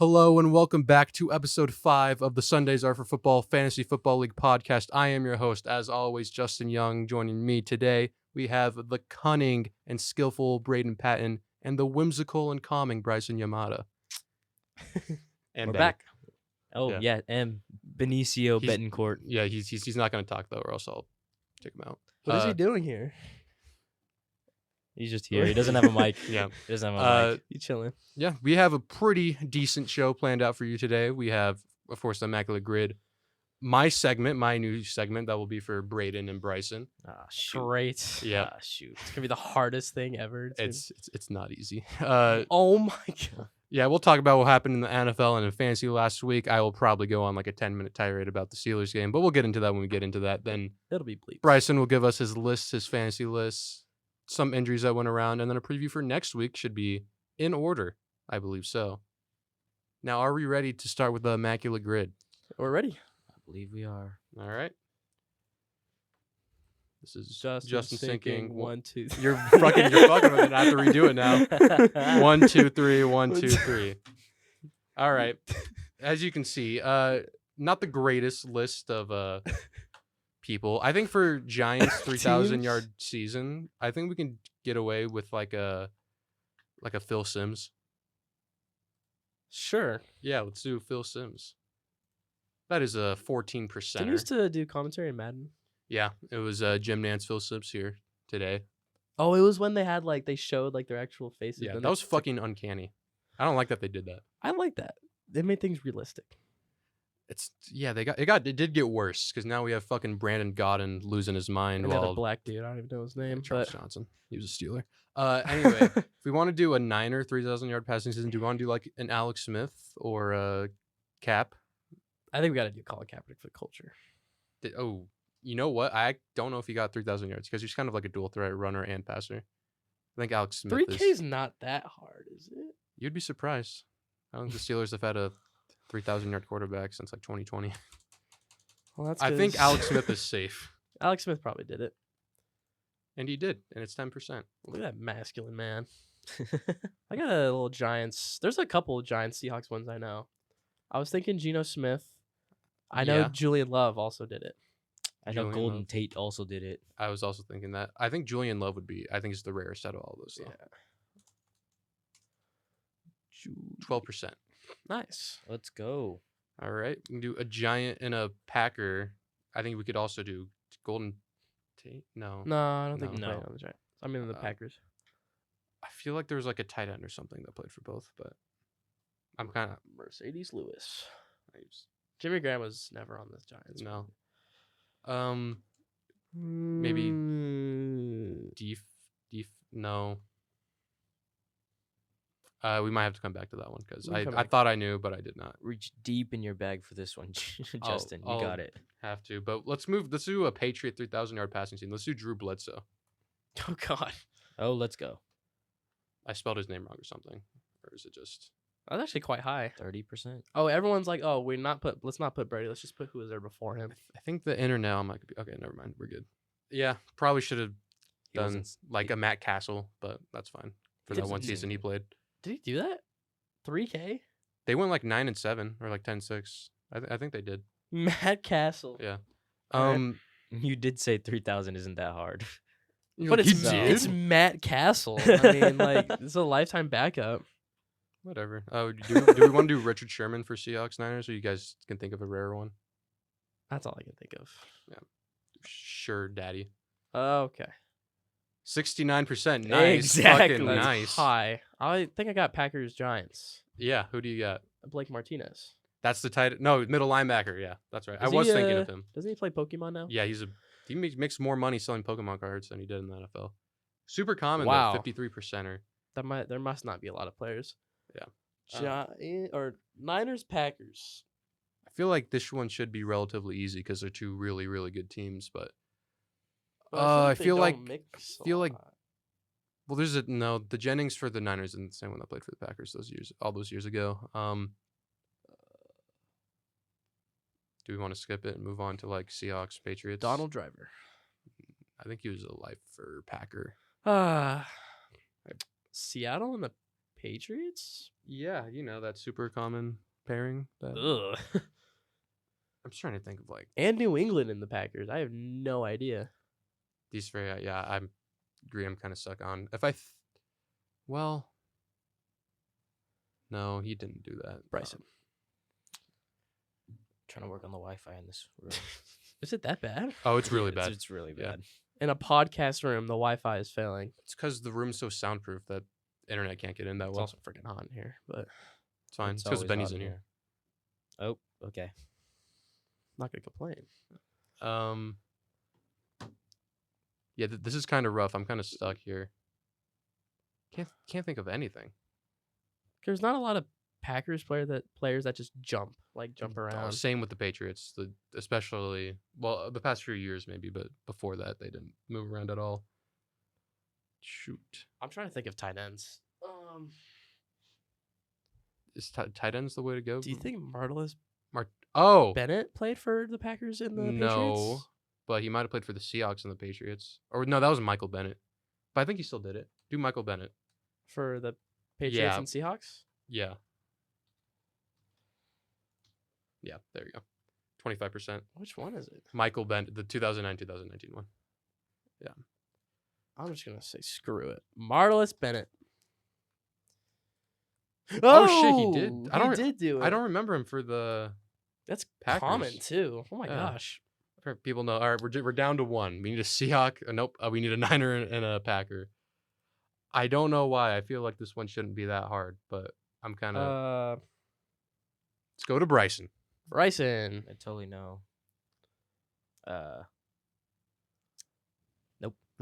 Hello and welcome back to episode 5 of the Sundays Are for Football Fantasy Football League podcast. I am your host, as always, Justin Young. Joining me today, we have the cunning and skillful Braeden Patin and the whimsical and calming Bryson Yamada. And We're back. Oh yeah, and Benicio Betancourt. Yeah, he's not going to talk though, or else I'll take him out. What is he doing here? He's just here. He doesn't have a mic. Yeah, He doesn't have a mic. He's chilling. Yeah, we have a pretty decent show planned out for you today. We have, of course, the Immaculate Grid. My new segment that will be for Braeden and Bryson. Ah, shoot. Great. Yeah, Shoot. It's gonna be the hardest thing ever. it's not easy. Oh my god. Yeah, we'll talk about what happened in the NFL and in fantasy last week. I will probably go on like a 10-minute tirade about the Steelers game, but we'll get into that when we get into that. Then It'll be bleep. Bryson will give us his lists, his fantasy lists, some injuries that went around, and then a preview for next week should be in order. I believe so. Now, are we ready to start with the Immaculate Grid? We're ready. I believe we are. All right. This is Justin sinking. 1, 2, 3. You're fucking with it. I have to redo it now. 1, 2, 3. 1, 2, 3. All right. As you can see, not the greatest list of people. I think for Giants 3,000 yard season, I think we can get away with like a Phil Simms. Sure. Yeah, let's do Phil Simms. That is a 14%. Did you used to do commentary in Madden? Yeah, it was Jim Nance, Phil Simms here today. Oh, it was when they had they showed their actual faces. Yeah, and that was fucking uncanny. I don't like that they did that. I like that. They made things realistic. It did get worse because now we have fucking Brandon Godden losing his mind Another while black dude. I don't even know his name. Charles But Johnson. He was a Steeler. Anyway, if we want to do a Niner 3,000 yard passing season, do you want to do like an Alex Smith or a Cap? I think we got to do Colin Kaepernick for the culture. You know what? I don't know if he got 3,000 yards because he's kind of like a dual threat runner and passer. I think Alex Smith 3K is not that hard, is it? You'd be surprised. I don't think the Steelers have had a 3,000 yard quarterback since like 2020. Well, that's. I think 'cause Alex Smith is safe. Alex Smith probably did it. And he did, and it's 10%. Look at that masculine man. I got a little Giants. There's a couple of Giants Seahawks ones I know. I was thinking Geno Smith. I know Yeah. Julian Love also did it. I know Julian Golden Love. Tate also did it. I was also thinking that. I think Julian Love I think is the rarest out of all those, though. Yeah. 12%. Nice. Let's go. All right. We can do a Giant and a Packer. I think we could also do Golden Tate. No. No, I don't think No. he played on the Giants. I mean the Packers. I feel like there was like a tight end or something that played for both, but I'm kind of. Mercedes Lewis. Jimmy Graham was never on the Giants. No. Maybe Deef. No. We might have to come back to that one because We can come I back. thought I knew, but I did not Reach deep in your bag for this one, Justin. You I'll- got it. have to. But let's do a Patriot 3,000 yard passing team. Let's do Drew Bledsoe. Oh God. Oh, let's go. I spelled his name wrong or something, or is it just? That's actually quite high. 30%. Oh, everyone's like, oh, let's not put Brady. Let's just put who was there before him. I think the internet might be okay. Never mind. We're good. Yeah, probably should have He done wasn't like a Matt Castle, but that's fine for that Did- one season he played. Did he do that? 3K? They went like 9-7 or like 10-6. I think they did. Matt Castle. Yeah. Alright. You did say 3,000 isn't that hard. But He it's did? Matt Castle. I mean, it's a lifetime backup. Whatever. Oh, do we want to do Richard Sherman for Seahawks Niners, or you guys can think of a rare one? That's all I can think of. Sure, Daddy. Okay. 69%. Nice. Exactly. Fucking That's nice. high. I think I got Packers Giants. Yeah. Who do you got? Blake Martinez. That's the tight. No, middle linebacker. Yeah, that's right. I Is was he, thinking of him. Doesn't he play Pokemon now? Yeah, he makes more money selling Pokemon cards than he did in the NFL. Super common Wow. though, 53%er. There must not be a lot of players. Yeah. Or Niners Packers. I feel like this one should be relatively easy because they're two really, really good teams. But I feel like well, the Jennings for the Niners isn't the same one that played for the Packers all those years ago. Do we want to skip it and move on to like Seahawks, Patriots? Donald Driver. I think he was a lifer Packer. Seattle and the Patriots? Yeah, you know that super common pairing. That Ugh. I'm just trying to think of like And New England in the Packers. I have no idea. these three. Yeah, I agree. I'm kind of stuck on. Well, no, he didn't do that. Bryson. Trying to work on the Wi-Fi in this room. Is it that bad? Oh, it's really Yeah, bad. It's really Yeah. bad. In a podcast room, the Wi-Fi is failing. It's because the room's so soundproof that internet can't get in that It's well. also freaking hot in here, but It's fine. It's because always Benny's hot in here. Oh, okay. I'm not gonna complain. Yeah, this is kind of rough. I'm kind of stuck here. Can't think of anything. There's not a lot of Packers players that just jump Oh, around. same with the Patriots. Especially the past few years maybe, but before that they didn't move around at all. Shoot, I'm trying to think of tight ends. is tight ends the way to go? Do you think Martellus Oh Bennett played for the Packers in the no, Patriots? but he might have played for the Seahawks and the Patriots. Or no, that was Michael Bennett. But I think he still did it. Do Michael Bennett? For the Patriots Yeah. and Seahawks? Yeah. Yeah, there you go. 25%. Which one is it? Michael Bennett, the 2009-2019 one. I'm just gonna say screw it. Martellus Bennett. Oh, shit, he did. He did do it. I don't remember him for the That's Packers. common too. Oh my Yeah. gosh. for people know. All right, we're down to one. We need a Seahawk. Nope. We need a Niner and a Packer. I don't know why. I feel like this one shouldn't be that hard, but I'm kind of. Let's go to Bryson. Bryson. I totally know.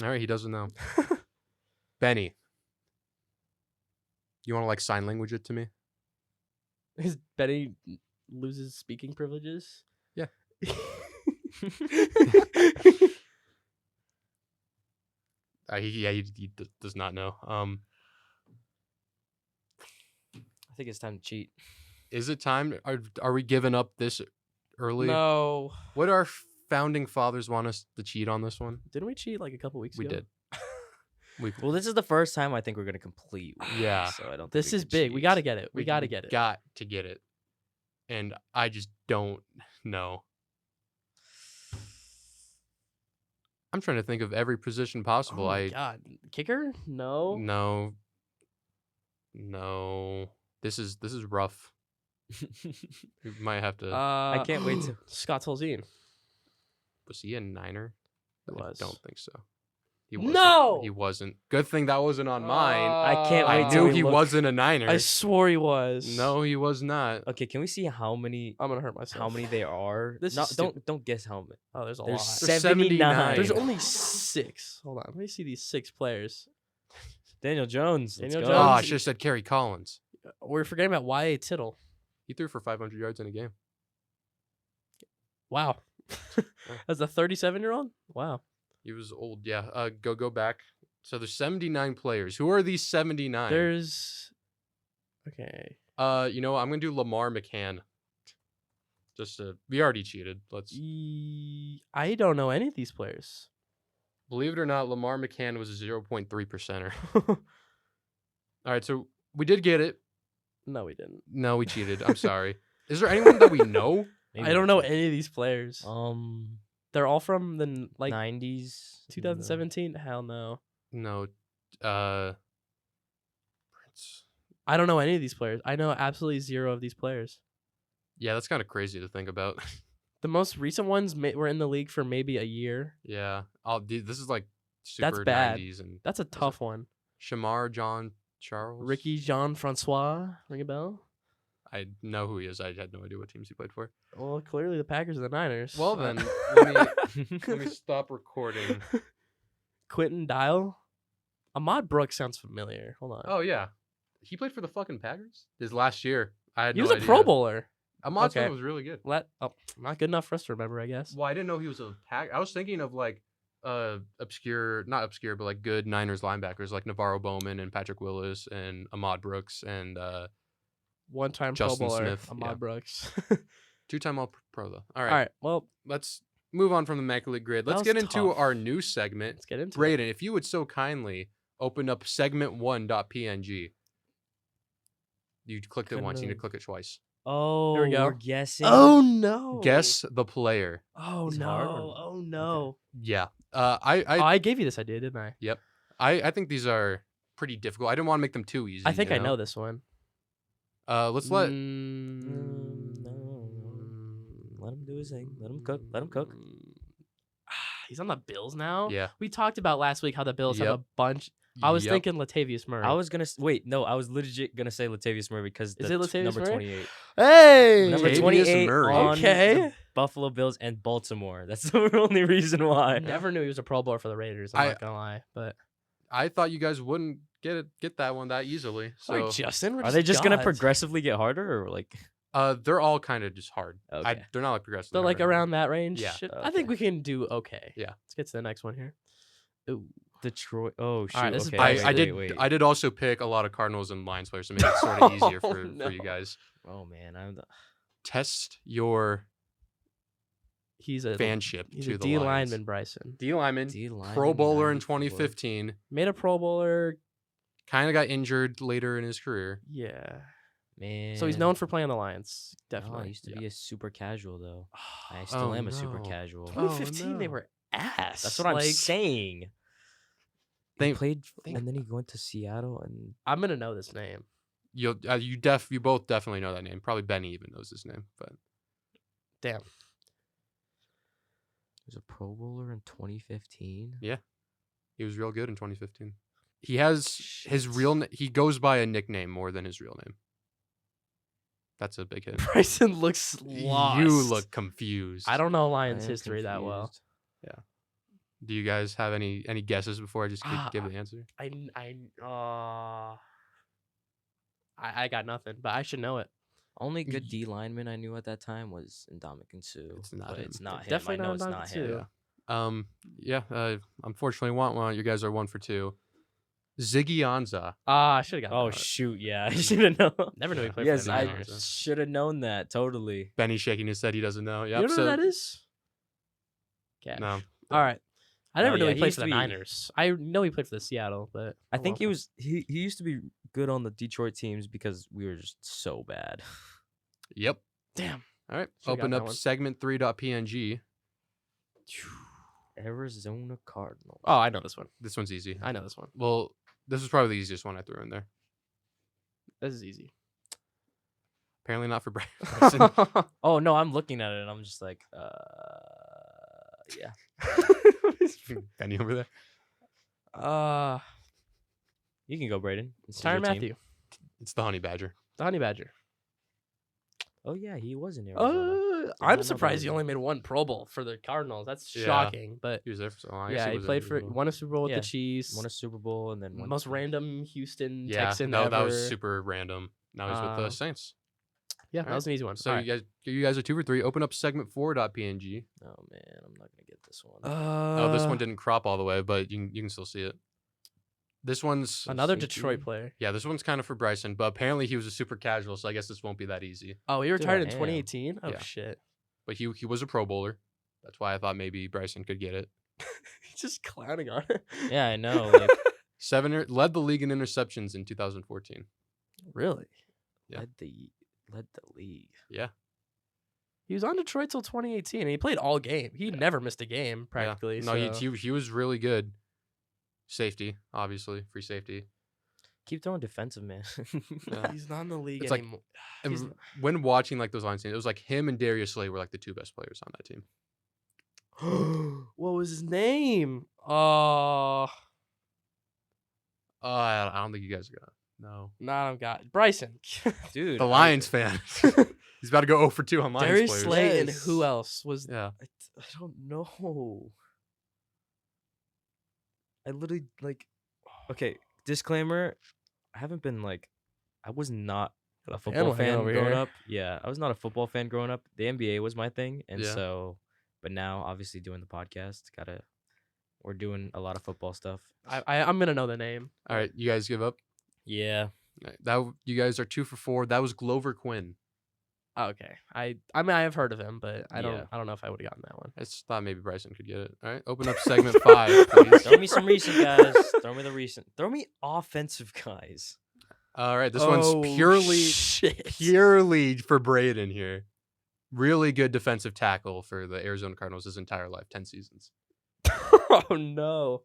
All right, he doesn't know. Benny. You want to like sign language it to me? Is Benny loses speaking privileges? Yeah. He does not know. I think it's time to cheat. Is it time? Are we giving up this early? No. Would our founding fathers want us to cheat on this one? Didn't we cheat like a couple weeks We ago? did. We Well, this is the first time I think we're gonna complete. Yeah. So I don't. Think This we is can big. We cheat. got to get it. We got to get it. Got to get it. And I just don't know. I'm trying to think of every position possible. Oh my God. Kicker? No. No. This is rough. We might have to. I can't wait to. Scott Tolzien. Was he a Niner? He I was. don't think so. He wasn't. No! He wasn't. Good thing that wasn't on mine. I can't I wait till knew we he look. wasn't a Niner. I swore he was. No, he was not. Okay, can we see how many? I'm gonna hurt myself. How many there are? This No, is stupid. don't guess how many. Oh, there's a There's lot. There's 79. There's only 6. Hold on. Let me see these 6 players. Daniel Jones. Daniel let's Oh, go. I Jones. should have said Kerry Collins. We're forgetting about Y.A. Tittle. He threw for 500 yards in a game. Wow. As a 37-year-old? Wow. He was old. Yeah. Go back. So there's 79 players. Who are these 79? There's. Okay. You know what? I'm gonna do Lamar McCann. We already cheated. Let's I don't know any of these players. believe it or not, Lamar McCann was a 0.3%er. All right, so we did get it. No, we didn't. No, we cheated. I'm sorry. Is there anyone that we know? Maybe I don't know any of these players. Um, They're all from the 90s. 2017. Hell no. No. Prince. I don't know any of these players. I know absolutely zero of these players. Yeah, that's kind of crazy to think about. The most recent ones were in the league for maybe a year. Yeah. This is like That's super bad. 90s and That's a tough one. Shamar John Charles. Ricky Jean Francois. Ring a bell? I know who he is. I had no idea what teams he played for. Well, clearly the Packers and the Niners. Well then, let me stop recording. Quentin Dial. Ahmad Brooks sounds familiar. Hold on. Oh yeah, he played for the fucking Packers his last year. I had he no was idea. a Pro Bowler. Ahmad Okay. was really good. Not good enough for us to remember, I guess. Well, I didn't know he was a Pack. I was thinking of like not obscure, but like good Niners linebackers like Navarro Bowman and Patrick Willis and Ahmad Brooks and One-time Justin Pro Bowler, Smith, Ahmad yeah. Brooks. two-time All-Pro though. All All right, right. Well, let's move on from the Immaculate Grid. Let's was get into tough. our new segment. let's get into it. Braeden, if you would so kindly open up segment1.png. You clicked it once. You need to click it twice. Oh, Here we go. we're guessing. Oh no! Guess the player. Oh He's no! hard or- Oh no! Yeah. Oh, I gave you this idea, didn't I? Yep. I think these are pretty difficult. I didn't want to make them too easy. I think you I know this one. Let's let. No. Let him do his thing. Let him cook. Let him cook. He's on the Bills now. Yeah. We talked about last week how the Bills have Yep. a bunch. I was Yep. thinking Latavius Murray. I was gonna wait. No, I was legit gonna say Latavius Murray because Is the it Latavius number Murray? 28, Hey, number Latavius 28 Murray. on Okay. the Buffalo Bills and Baltimore. That's the only reason why. I never knew he was a Pro Bowler for the Raiders. I'm not gonna lie, but I thought you guys wouldn't get that one that easily. sorry, So Justin. We're Are they just gonna gods. progressively get harder or like? they're all kind of just hard. Okay. They're not like progressive. They're like around that range. Yeah. I think Okay. we can do okay. Yeah. Let's get to the next one here. Ooh. Detroit. Oh shoot. right, this is okay. Bryson. I did also pick a lot of Cardinals and Lions players to make it sort of easier Oh, for no. you guys. Oh man, I'm the. Test your He's a fanship He's to a the D Lions. lineman, Bryson. D lineman, D-lineman, Pro Bowler in 94. 2015. Made a Pro Bowler. Kind of got injured later in his career. Yeah. Man. So he's known for playing the Lions. No, I Definitely. used to be a super casual though. I still Oh, am a super no. casual. 2015, they no. were ass. That's what I'm Like, saying. They- He played, think- and then he went to Seattle, and I'm gonna know this name. You both definitely know that name. Probably Benny even knows his name, but Damn. he was a Pro Bowler in 2015. Yeah. he was real good in 2015. He has his real he goes by a nickname more than his real name. That's a big hit. Bryson looks lost. You look confused. I don't know I Lions am history that well. confused. Do you guys have any guesses before I just give the answer? I got nothing, but I should know it. Only good D lineman I knew at that time was Ndamukong Suh. It's not but him. It's not him. Definitely I know not it's not Ndamukong him. Suh. Yeah. Unfortunately, you guys are 1 for 2. Ziggy Ansah. I should have got. Oh that. shoot! Yeah, I should have known. Never knew he Yeah. played Yes, for the I Niners. should have known that totally. Benny shaking his head. He doesn't know. Yep. You don't know so, who that is? Cash. No. All right. I never Oh, knew yeah, he he played used for to the be- Niners. I know he played for the Seattle, but I oh think he well. was he used to be good on the Detroit teams because we were just so bad. Yep. Damn. All right. Should've Open got up that one. segment 3.png. Arizona Cardinals. Oh, I know this one. This one's easy. I know this one. Well, this was probably the easiest one I threw in there. This is easy. Apparently not for Bryson. Oh no, I'm looking at it and I'm just like, yeah. Benny over there. You can go, Braeden. This is Tyrann your team. Matthew, It's the Honey Badger. the Honey Badger. Oh yeah, he was in Arizona. Did not I'm know surprised that. he only made one Pro Bowl for the Cardinals. That's Yeah. shocking. But He was there for so long. I guess yeah, he was played in for as well. won a Super Bowl with Yeah, the Chiefs. Won a Super Bowl and then won Most random Houston Yeah, Texan no, ever. that was super random. Now he's with the Um, Saints. Yeah, that Alright. was an easy one. So Alright. you guys are 2 for 3. Open up segment 4.png. Oh man, I'm not gonna get this one. Oh, this one didn't crop all the way, but you can still see it. This one's Another safety. Detroit player. yeah. This one's kind of for Bryson, but apparently he was a super casual, so I guess this won't be that easy. Oh, he retired in Damn. 2018. Oh Yeah. shit. But he was a Pro Bowler. That's why I thought maybe Bryson could get it. He's just clowning on it. Yeah, I know. Like, Led the league in interceptions in 2014. Really? Yeah. led the league. Yeah. He was on Detroit till 2018, and he played all game. He never missed a game Yeah. practically. No, so. he was really good. Safety, obviously, free safety. Keep throwing defensive, man. Yeah. He's not in the league It's like- anymore. And He's- when watching like those Lions teams, it was like him and Darius Slay were like the 2 best players on that team. What was his name? Oh, I don't think you guys are gonna know. not got Bryson. Dude, The Lions fan. He's about to go 0 for 2 on Lions Darius players. Slay and Yes. who else was? Yeah. I don't know. I literally like. Okay, disclaimer. I haven't been like. I was not a football bandwagon fan over growing here. up. Yeah, I was not a football fan growing up. The NBA was my thing, and Yeah. so. But now, obviously, doing the podcast, we're doing a lot of football stuff. I'm gonna know the name. All right, you guys give up. Yeah. All right, that you guys are 2 for 4. That was Glover Quinn. Oh, okay. I mean I have heard of him, but I Yeah. don't know if I would have gotten that one. I just thought maybe Bryson could get it. All right, open up segment 5, please. Throw me some recent guys. Throw me the recent. Throw me offensive guys. All right, this one's purely for Braeden here. Really good defensive tackle for the Arizona Cardinals his entire life, 10 seasons. Oh no.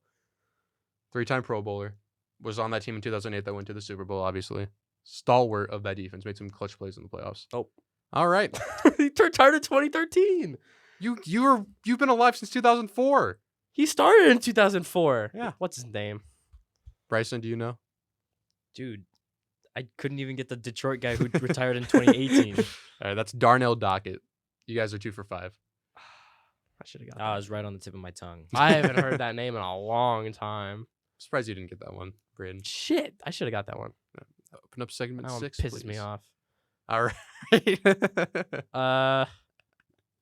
3-time Pro Bowler. Was on that team in 2008 that went to the Super Bowl, obviously. Stalwart of that defense. Made some clutch plays in the playoffs. Oh. All right. He retired in 2013. You've been alive since 2004. He started in 2004. Yeah. What's his name? Bryson, do you know? Dude, I couldn't even get the Detroit guy who retired in 2018. All right, that's Darnell Dockett. You guys are 2 for 5. I should have got I that. was right on the tip of my tongue. I haven't heard that name in a long time. Surprised you didn't get that one, Braeden. Shit. I should have got that one. Open up segment That one 6, pisses please. me off. All right.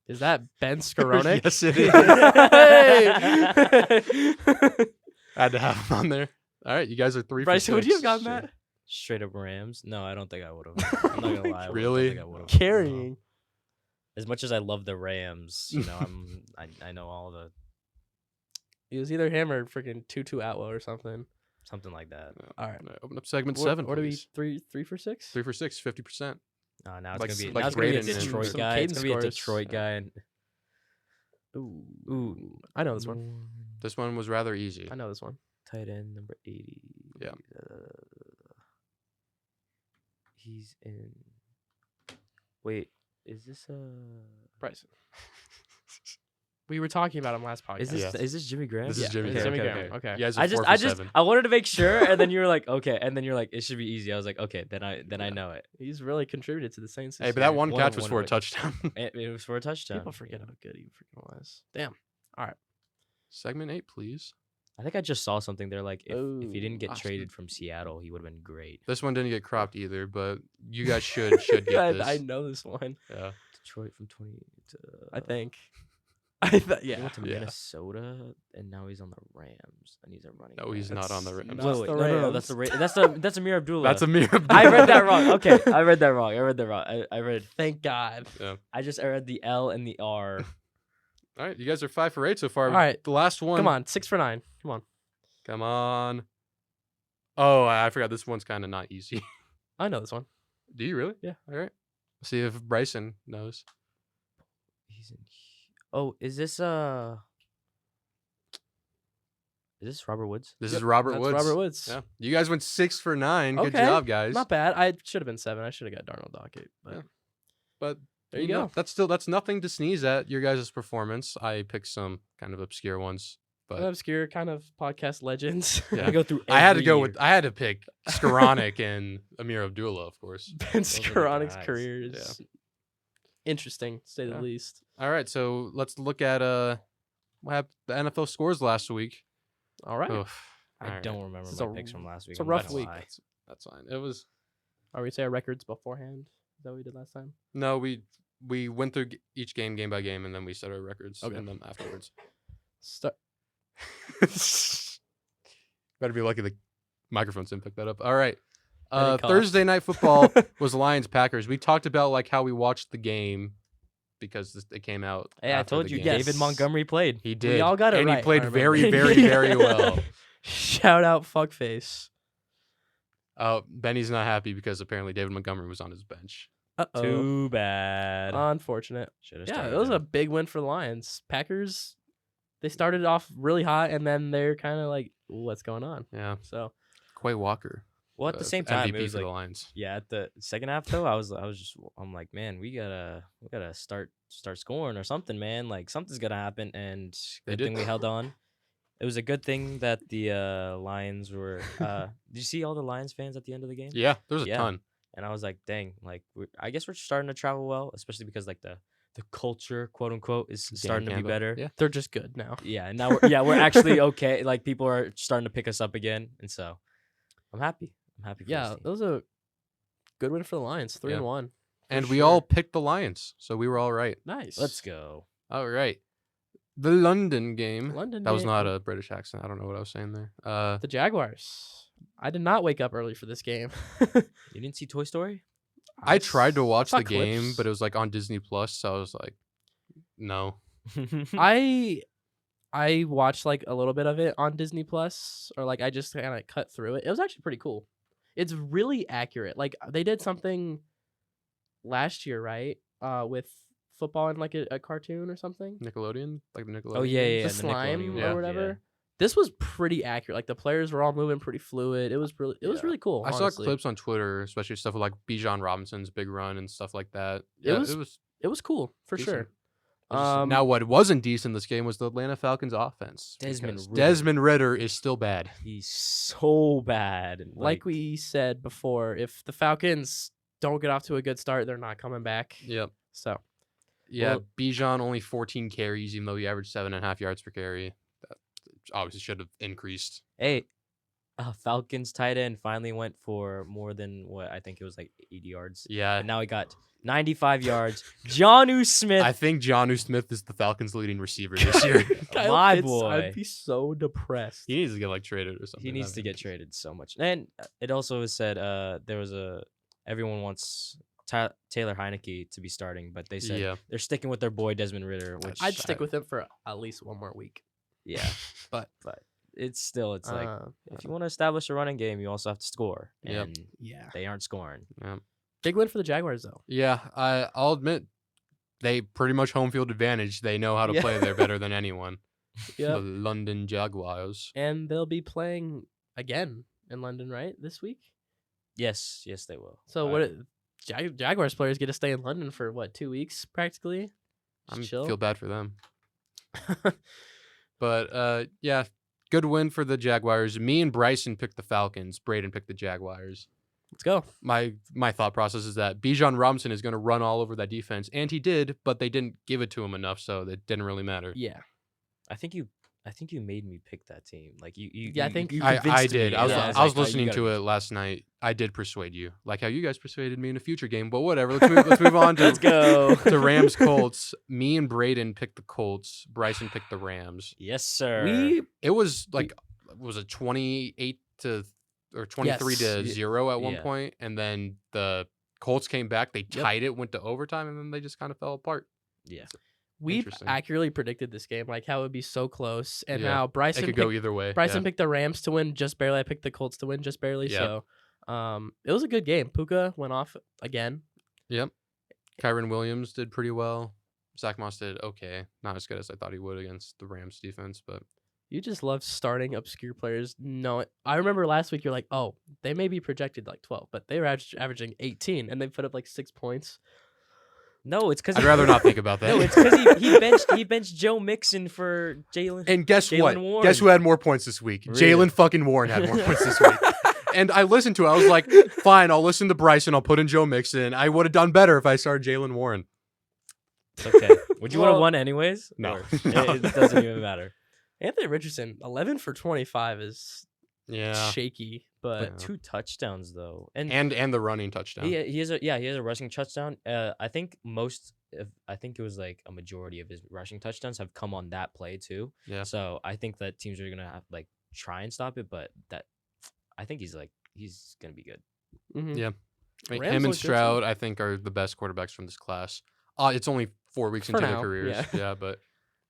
Is that Ben Skowronek? Yes, it is. Hey! I had to have him on there. All right, you guys are 3 Bryson, for 6. would you have gotten that? Straight up Rams? No, I don't think I would have. I'm not gonna lie. Really? I don't think I would've. Carrying. As much as I love the Rams, you know, I know all the It was either him or freaking Tutu Atwell or something. something like that. All right. Open up segment 7, What are we? please. 3 for 6? 3 for 6, 50%. Now it's Like- gonna be like now it's gonna be a Braeden and Detroit some guy. It's Caden gonna be a scores. Detroit guy. And Ooh. I know this one. This one was rather easy. I know this one. Tight end number 80. Yeah. He's in. Wait, is this Bryson. We were talking about him last podcast. Is this Yeah. is this Jimmy Graham? This is Yeah, Jimmy it's Graham. Jimmy Graham. Okay. You guys are 4 for I just 7. I wanted to make sure, and then you were like, okay, and then you're like, it should be easy. I was like, okay, then I know it. He's really contributed to the Saints. Hey, this but that year. one One catch of- was one for a of it. touchdown. It was for a touchdown. People forget how good he freaking was. Damn. Segment 8, please. I think I just saw something there. Like, if he didn't get Gosh, traded from Seattle, he would have been great. This one didn't get cropped either, but you guys should get this. I know this one. Yeah. Detroit from 20 to I think. He Yeah. went to Yeah. Minnesota, and now he's on the Rams, and he's a running. No, he's not on the That's Rams. not- Wait, the no, that's the that's Amir Abdullah. That's Amir Abdullah. I read that wrong. Okay, I read that wrong. I read. Thank God. I read the L and the R. All right, you guys are 5 for 8 so far. All right. The last one. Come on. 6 for 9. Come on. Come on. Oh, I forgot. This one's kind of not easy. I know this one. Do you really? Yeah. All right. See if Bryson knows. He's in. Oh, is this Robert Woods? This Yep, is Robert That's Woods. Robert Woods. Yeah. You guys went 6 for 9. Good Okay, job, guys. Not bad. I should have been 7. I should have got Darnold Dockett. But Yeah. But there you no, go. that's nothing to sneeze at. Your guys' performance. I picked some kind of obscure ones, but Obscure kind of podcast legends. Yeah. I go through. I had to every go year. with. I had to pick Skowronek and Amir Abdullah, of course. Ben are the Skowronek's guys. career is interesting, to say Yeah. the least. All right, so let's look at what happened, the NFL scores last week. All right. Oof. All I right. don't remember It's my a- picks from last week. it's a I'm not rough gonna week. lie. That's fine. It was Are we say our records beforehand? Is that what we did last time? no. We went through each game by game, and then we set our records Okay. in them afterwards. Start. Better be lucky the microphones didn't pick that up. All right. Any cough? Thursday night football was Lions Packers. We talked about like how we watched the game because it came out. Hey, I after told the you, game. Yes. David Montgomery played. He did. all got it and right, he played I very, remember. very, very well. Shout out fuckface. Benny's not happy because apparently David Montgomery was on his bench. Uh-oh. Too bad. Unfortunate. Should've Yeah, started it was him. a big win for the Lions. Packers, they started off really hot, and then they're kind of like, what's going on? Yeah. So, Quay Walker. Well, at the same time, MVP it was for like the Lions. yeah. At the second half though, I'm like, man, we gotta start scoring or something, man. Like something's gonna happen, and They good did. thing we held on. It was a good thing that the Lions were. Did you see all the Lions fans at the end of the game? Yeah, there was a Yeah. ton. And I was like, dang, like I guess we're starting to travel well, especially because like the culture, quote unquote, is starting to be Campbell. better. Yeah. they're just good now. Yeah, and now we're actually okay. Like people are starting to pick us up again, and so I'm happy. I'm happy. For Yeah, this that team. was a good win for the Lions. 3-1. And we sure. all picked the Lions, so we were all right. Nice. Let's go. All right. The London game. London That was game. not a British accent. I don't know what I was saying there. The Jaguars. I did not wake up early for this game. You didn't see Toy Story? I tried to watch saw the game, clips. but it was like on Disney Plus, so I was like, no. I watched like a little bit of it on Disney Plus, or like I just kind of cut through it. It was actually pretty cool. It's really accurate. Like they did something last year, right? With football in like a cartoon or something. Nickelodeon, like the Nickelodeon. Oh yeah, games? yeah, The the slime Nickelodeon Yeah. or one, whatever. This was pretty accurate. Like the players were all moving pretty fluid. It was really Yeah. cool. I saw honestly. clips on Twitter, especially stuff with like Bijan Robinson's big run and stuff like that. It Yeah, was- It was cool for decent. sure. Now, what wasn't decent this game was the Atlanta Falcons offense. Desmond because Ridder. Desmond Ridder is still bad. He's so bad. Like we said before, if the Falcons don't get off to a good start, they're not coming back. Yep. So Yeah, Well- Bijan only 14 carries, even though he averaged 7.5 yards per carry. That obviously should have increased. Hey, Falcons tight end finally went for more than what I think it was like 80 yards. Yeah, And now he got 95 yards. Jonnu Smith. I think Jonnu Smith is the Falcons' leading receiver this year. Kyle My Pitts, boy. I'd be so depressed. He needs to get like traded or something. He needs to get traded so much. And it also was said there was everyone wants Taylor Heineke to be starting, but they said Yeah, they're sticking with their boy Desmond Ridder, which I'd stick with him for at least one more week. yeah, But it's like uh, if you want to establish a running game, you also have to score, Yep. and yeah, they aren't scoring. yeah, big win for the Jaguars though. yeah. I'll admit, they pretty much home field advantage. They know how to Yeah. play there better than anyone. Yeah, The London Jaguars. and they'll be playing again in London, right, this week. Yes, they will. So Jaguars players get to stay in London for what, 2 weeks practically? I Just chill. feel bad for them. But yeah, good win for the Jaguars. Me and Bryson picked the Falcons. Braeden picked the Jaguars. Let's go. My thought process is that Bijan Robinson is going to run all over that defense, and he did, but they didn't give it to him enough, so it didn't really matter. Yeah. I think you made me pick that team. Like you Yeah, I think you I convinced did. me. I was Yeah, I was like, oh, you listening gotta to be- it last night. I did persuade you, like how you guys persuaded me in a future game. But whatever. Let's move on to Let's go. to Rams Colts. Me and Braeden picked the Colts. Bryson picked the Rams. Yes, sir. It was like was it 28 to or 23 to Yes. 0 at one Yeah. point, and then the Colts came back. They Yep. tied it, went to overtime, and then they just kind of fell apart. Yeah. We Interesting. accurately predicted this game, like how it would be so close, and Yeah. now It Bryson could picked, go either way. Bryson yeah. picked the Rams to win just barely. I picked the Colts to win just barely. Yeah. So, it was a good game. Puka went off again. Yep. Kyron Williams did pretty well. Zach Moss did okay. Not as good as I thought he would against the Rams defense, but You just love starting obscure players. No, I remember last week you're like, oh, they may be projected like 12, but they were averaging 18, and they put up like 6 points. No, it's because I'd rather not think about that. No, it's because he benched Joe Mixon for Jalen. And guess Jalen what? Warren. Guess who had more points this week? Really? Jalen fucking Warren had more points this week. And I listened to it. I was like, fine, I'll listen to Bryson. I'll put in Joe Mixon. I would have done better if I started Jalen Warren. It's okay. Would you want to Well, won anyways? No. Or- No. It doesn't even matter. Anthony Richardson, 11 for 25 is Yeah. shaky, but Yeah. 2 touchdowns though, and And the running touchdown. he has a rushing touchdown. I think it was like a majority of his rushing touchdowns have come on that play too. Yeah. So I think that teams are gonna have like try and stop it, but I think he's gonna be good. mhm. Yeah. I mean, Rams him and look good, too. Stroud, I think, are the best quarterbacks from this class. It's only 4 weeks For into now, their careers. yeah. Yeah, but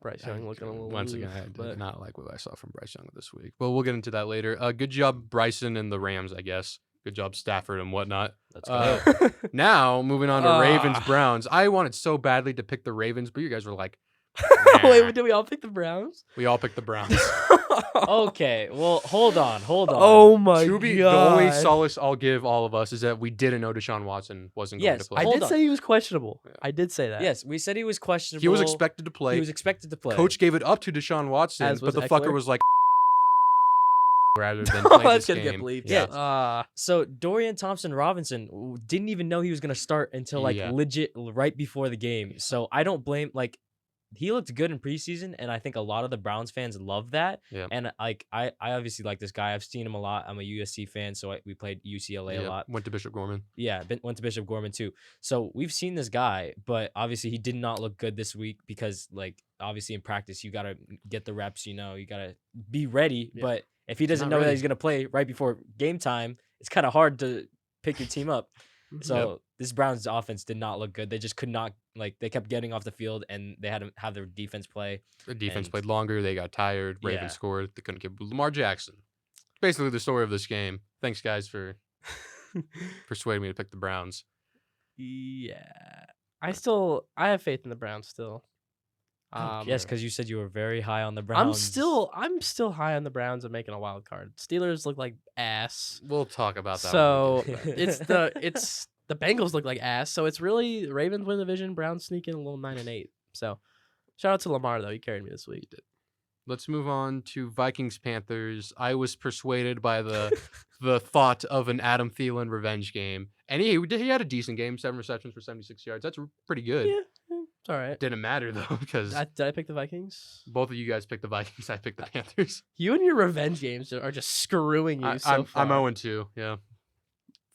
Bryce Young looking a little once again, oof, I did but not like what I saw from Bryce Young this week. But we'll get into that later. Good job, Bryson and the Rams, I guess. Good job, Stafford and whatnot. Let's go. Uh, Now, moving on to Ravens, Ah. Browns. I wanted so badly to pick the Ravens, but you guys were like, Wait, nah. did we all pick the Browns? We all picked the Browns. Okay, well, hold on. Oh my To be, the only solace I'll give all of us is that we didn't know Deshaun Watson wasn't going Yes, to play. I Hold did on. say he was questionable. Yeah. I did say that. Yes, we said he was questionable. He was expected to play. He was expected to play. Coach gave it up to Deshaun Watson, As but was the Eckler. fucker was like, rather than Oh, play that's this gonna get game. bleeped. Yeah. So Dorian Thompson-Robinson didn't even know he was gonna start until like Yeah. legit right before the game. So I don't blame like he looked good in preseason, and I think a lot of the Browns fans love that. Yeah. And like I obviously like this guy. I've seen him a lot. I'm a USC fan, so we played UCLA a Yeah, lot. went to Bishop Gorman. Yeah, went to Bishop Gorman too. So we've seen this guy, but obviously he did not look good this week because like obviously in practice you gotta get the reps. You gotta be ready. Yeah. But if he doesn't not know that ready. he's gonna play right before game time, it's kind of hard to pick your team up. So this Browns offense did not look good. They just could not they kept getting off the field and they had to have their defense play. The defense And- played longer. They got tired. Ravens Yeah. scored. They couldn't get Lamar Jackson. Basically, the story of this game. Thanks, guys, for persuade me to pick the Browns. Yeah. I have faith in the Browns still. Yes, because you said you were very high on the I'm Browns. still high on the Browns and making a wild card. Steelers look like ass. We'll talk about that. So when we get to that. it's the Bengals look like ass. So it's really Ravens win the division, Browns sneak in a little 9-8. So shout out to Lamar though, he carried me this week. Let's move on to Vikings Panthers. I was persuaded by the thought of an Adam Thielen revenge game, and he had a decent game, 7 receptions for 76 yards. That's pretty good. Yeah, it's all right. Didn't matter though because Did I pick the Vikings? both of you guys picked the Vikings. I picked the Panthers. You and your revenge games are just screwing you so far. I'm 0-2. Yeah.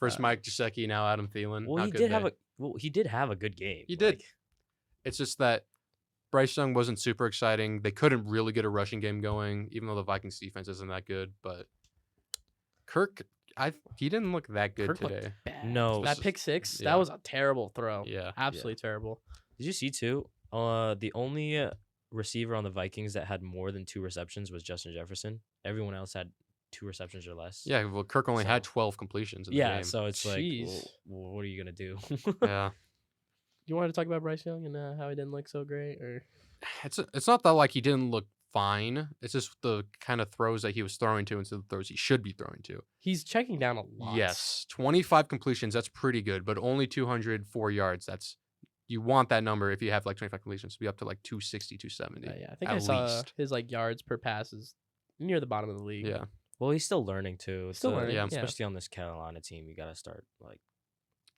First Mike Gesicki, now Adam Thielen. Well, How he good did they- have a good game. He did. It's just that Bryce Young wasn't super exciting. They couldn't really get a rushing game going, even though the Vikings defense isn't that good. But Kirk, he didn't look that good Kirk looked today. bad. No. That pick six, Yeah. that was a terrible throw. Yeah. Absolutely terrible. Did you see too? The only receiver on the Vikings that had more than 2 receptions was Justin Jefferson. Everyone else had 2 receptions or less. Yeah, well, Kirk only had So- 12 completions in the Yeah, game. so it's like, Jeez. well, what are you gonna do? Yeah. You wanted to talk about Bryce Young and how he didn't look so great, or It's not that like he didn't look fine. It's just the kind of throws that he was throwing to instead of the throws he should be throwing to. he's checking down a lot. Yes, 25 completions, that's pretty good, but only 204 yards. You want that number if you have like 25 completions to be up to like 260, 270. Yeah, I think at I saw least. his like yards per pass is near the bottom of the league. Yeah. Well, he's still learning too. It's Still learning, yeah. especially on this Carolina team. You gotta start like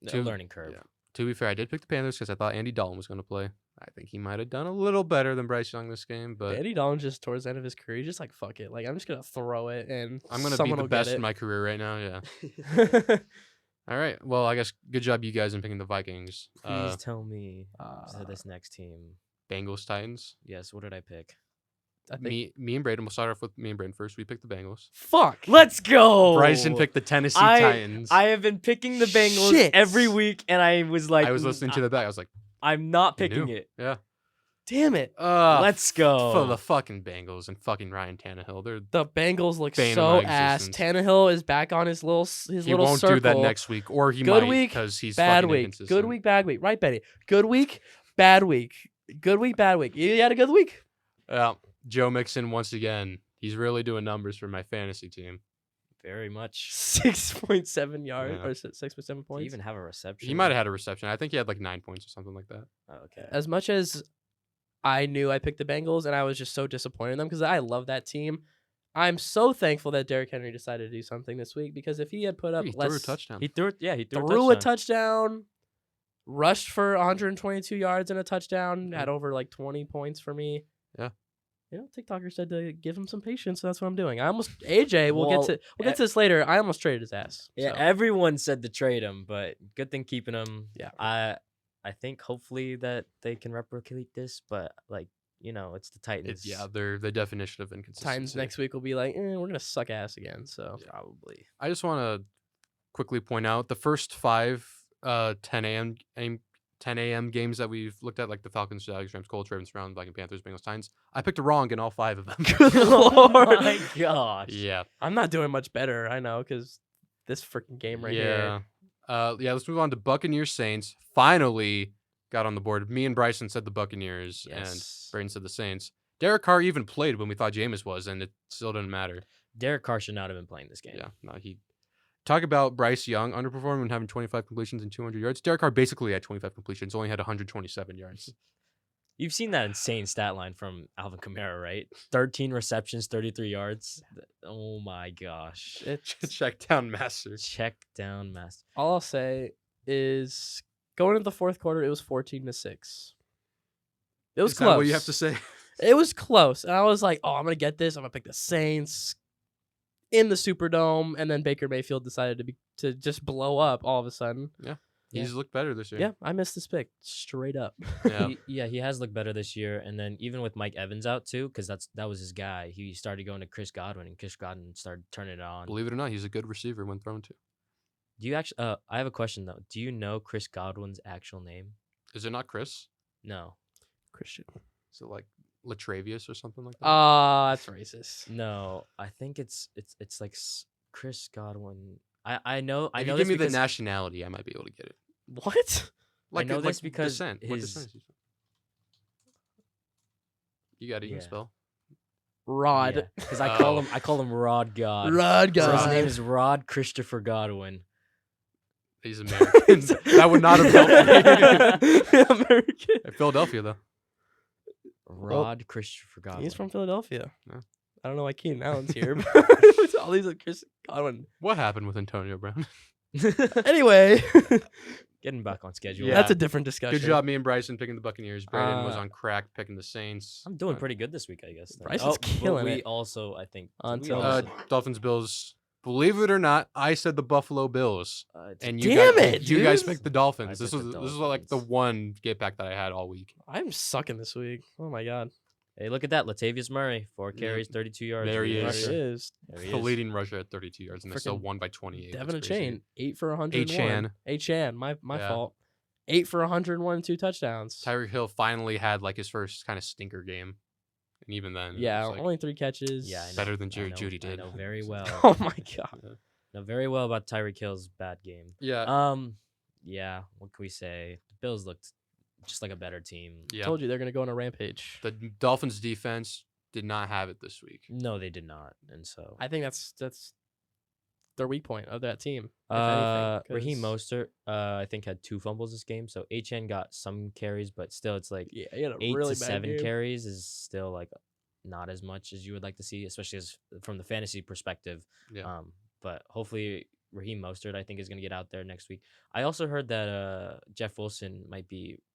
a To- learning curve. yeah. To be fair, I did pick the Panthers because I thought Andy Dalton was going to play. I think he might have done a little better than Bryce Young this game, but Andy Dalton just towards the end of his career, he's just like fuck it, like I'm just gonna throw it and I'm going to be someone the will best get in it. my career right now. Yeah. All right. Well, I guess good job you guys in picking the Vikings. Please tell me Uh, this next team. Bengals, Titans. Yes, what did I pick? I think Me and Braeden. We'll start off with me and Braeden first. We picked the Bengals. fuck. Let's go. Bryson picked the Tennessee Titans. I have been picking the Bengals Shit. every week, and I was like, I was listening to the back. I was like, I'm not You picking knew. it. yeah. Damn it. Let's go. For the fucking Bengals and fucking Ryan Tannehill. The Bengals look Bane of so my ass. existence. Tannehill is back on his little He little won't circle. do that next week, or he Good might week, because he's Bad fucking week. inconsistent. Good week, bad week. Right, Betty. Good week, bad week. Good week, bad week. You had a good week. Yeah. Joe Mixon once again. He's really doing numbers for my fantasy team. Very much. 6.7 yards Yeah. or 6.7 Do you points. even have a reception? He might have had a reception. I think he had like 9 points or something like that. Oh, okay. As much as I knew I picked the Bengals and I was just so disappointed in them because I love that team. I'm so thankful that Derrick Henry decided to do something this week because if he had put up He less, threw a touchdown. He threw it. Yeah, he threw, threw a a touchdown. touchdown, rushed for 122 yards and a touchdown, had over like 20 points for me. Yeah. You know, TikToker said to give him some patience, so that's what I'm doing. I almost AJ. We'll Well, get to this later. I almost traded his ass. Yeah, so. everyone said to trade him, but good thing keeping him. Yeah. I think hopefully that they can replicate this, but like it's the Titans. They're the definition of inconsistency. Titans next week will be like, we're gonna suck ass again. So Yeah. Probably. I just want to quickly point out the first 5 10 a.m. games that we've looked at, like the Falcons, Jaguars, Rams, Colts, Ravens, Browns, Vikings, Panthers, Bengals, Titans. I picked wrong in all 5 of them. Good Oh lord. my gosh. Yeah. I'm not doing much better. I know because this freaking game right here. Let's move on to Buccaneers Saints. Finally got on the board. Me and Bryson said the Buccaneers, and Yes. Braeden said the Saints. Derek Carr even played when we thought Jameis was, and it still didn't matter. Derek Carr should not have been playing this game. Yeah, no, he. Talk about Bryce Young underperforming and having 25 completions and 200 yards. Derek Carr basically had 25 completions, only had 127 yards. You've seen that insane stat line from Alvin Kamara, right? 13 receptions, 33 yards. Oh my gosh. Check down master. Check down master. All I'll say is going into the fourth quarter, it was 14-6. It was Is close. that what you have to say? It was close, and I was like, "Oh, I'm gonna get this. I'm gonna pick the Saints in the Superdome." And then Baker Mayfield decided to just blow up all of a sudden. He's looked better this year. Yeah, I missed this pick straight up. Yeah. He has looked better this year, and then even with Mike Evans out too, because that was his guy. He started going to Chris Godwin, and Chris Godwin started turning it on. Believe it or not, he's a good receiver when thrown to. Do you actually? I have a question though. Do you know Chris Godwin's actual name? Is it not Chris? No, Christian. Is it like Latravius or something like that? That's racist. no. I think it's like Chris Godwin. I know. I If know you give this me the because nationality, I might be able to get it. What? Like know this like because descent. What his- descent is he from? You got it. You Yeah. can spell. Rod. because I Oh. call him Rod God. Rod So his God. name is Rod Christopher Godwin. He's American. That would not have helped me. American. At Philadelphia, though. Rod Christopher Godwin. He's from Philadelphia. Yeah. I don't know why Keenan Allen's here, but all these are Chris Godwin. What happened with Antonio Brown? Anyway, Getting back on schedule. Yeah. that's a different discussion. Good job, me and Bryson picking the Buccaneers. Braeden was Uh, on crack picking the Saints. I'm doing pretty good this week, I guess. then. Bryson's but killing we it. also, I think, did we Until- also- Dolphins, Bills. Believe it or not, I said the Buffalo Bills, it's- and you Damn guys, it, you guys dude. picked the Dolphins. I This picked was the this was like the Dolphins. one get back that I had all week. I'm sucking this week. Oh my god. hey, look at that. Latavius Murray, 4 Yep. carries, 32 yards. There he leading There is. he rusher. is. There he The is. leading rusher at 32 yards, and they still Frickin' won by 28. Devin That's crazy. Achane, 8 for 101. Achane. Achane, my Yeah. fault. 8 for 101 and 2 touchdowns. Tyreek Hill finally had like his first kind of stinker game, and even then, it Yeah, was, like, only 3 catches. Yeah, I know. better than I Jerry know- Jeudy I did. know very well. Oh my god. know very well about Tyreek Hill's bad game. Yeah, Yeah. What can we say? The Bills looked just like a better team. yeah. Told you they're gonna go on a rampage. The Dolphins defense did not have it this week. No, they did not, and so I think that's their weak point of that team. if anything, Raheem 'cause- Mostert, I think had 2 fumbles this game. So HN got some carries, but still, it's like Yeah, he had a 8 really to bad 7 game. carries is still like not as much as you would like to see, especially as from the fantasy perspective. Yeah. But hopefully Raheem Mostert, I think, is gonna get out there next week. I also heard that Jeff Wilson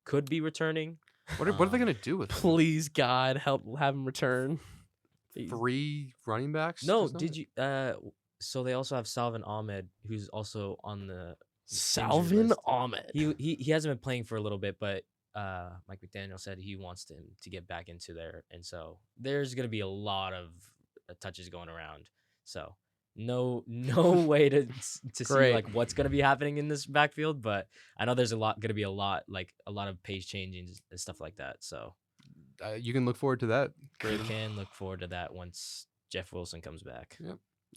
could be returning. What are they Um, gonna do with him? Please God help have him return. Please. 3 running backs? No, That's not did it. you? So they also have Salvin Ahmed, who's also on the injury Salvin list. Ahmed. He hasn't been playing for a little bit, but Mike McDaniel said he wants him to get back into there, and so there's gonna be a lot of touches going around. So no way to see Great. like what's gonna be happening in this backfield, but I know there's gonna be a lot of pace changing and stuff like that. So You can look forward to that. we Braeden. can look forward to that once Jeff Wilson comes back.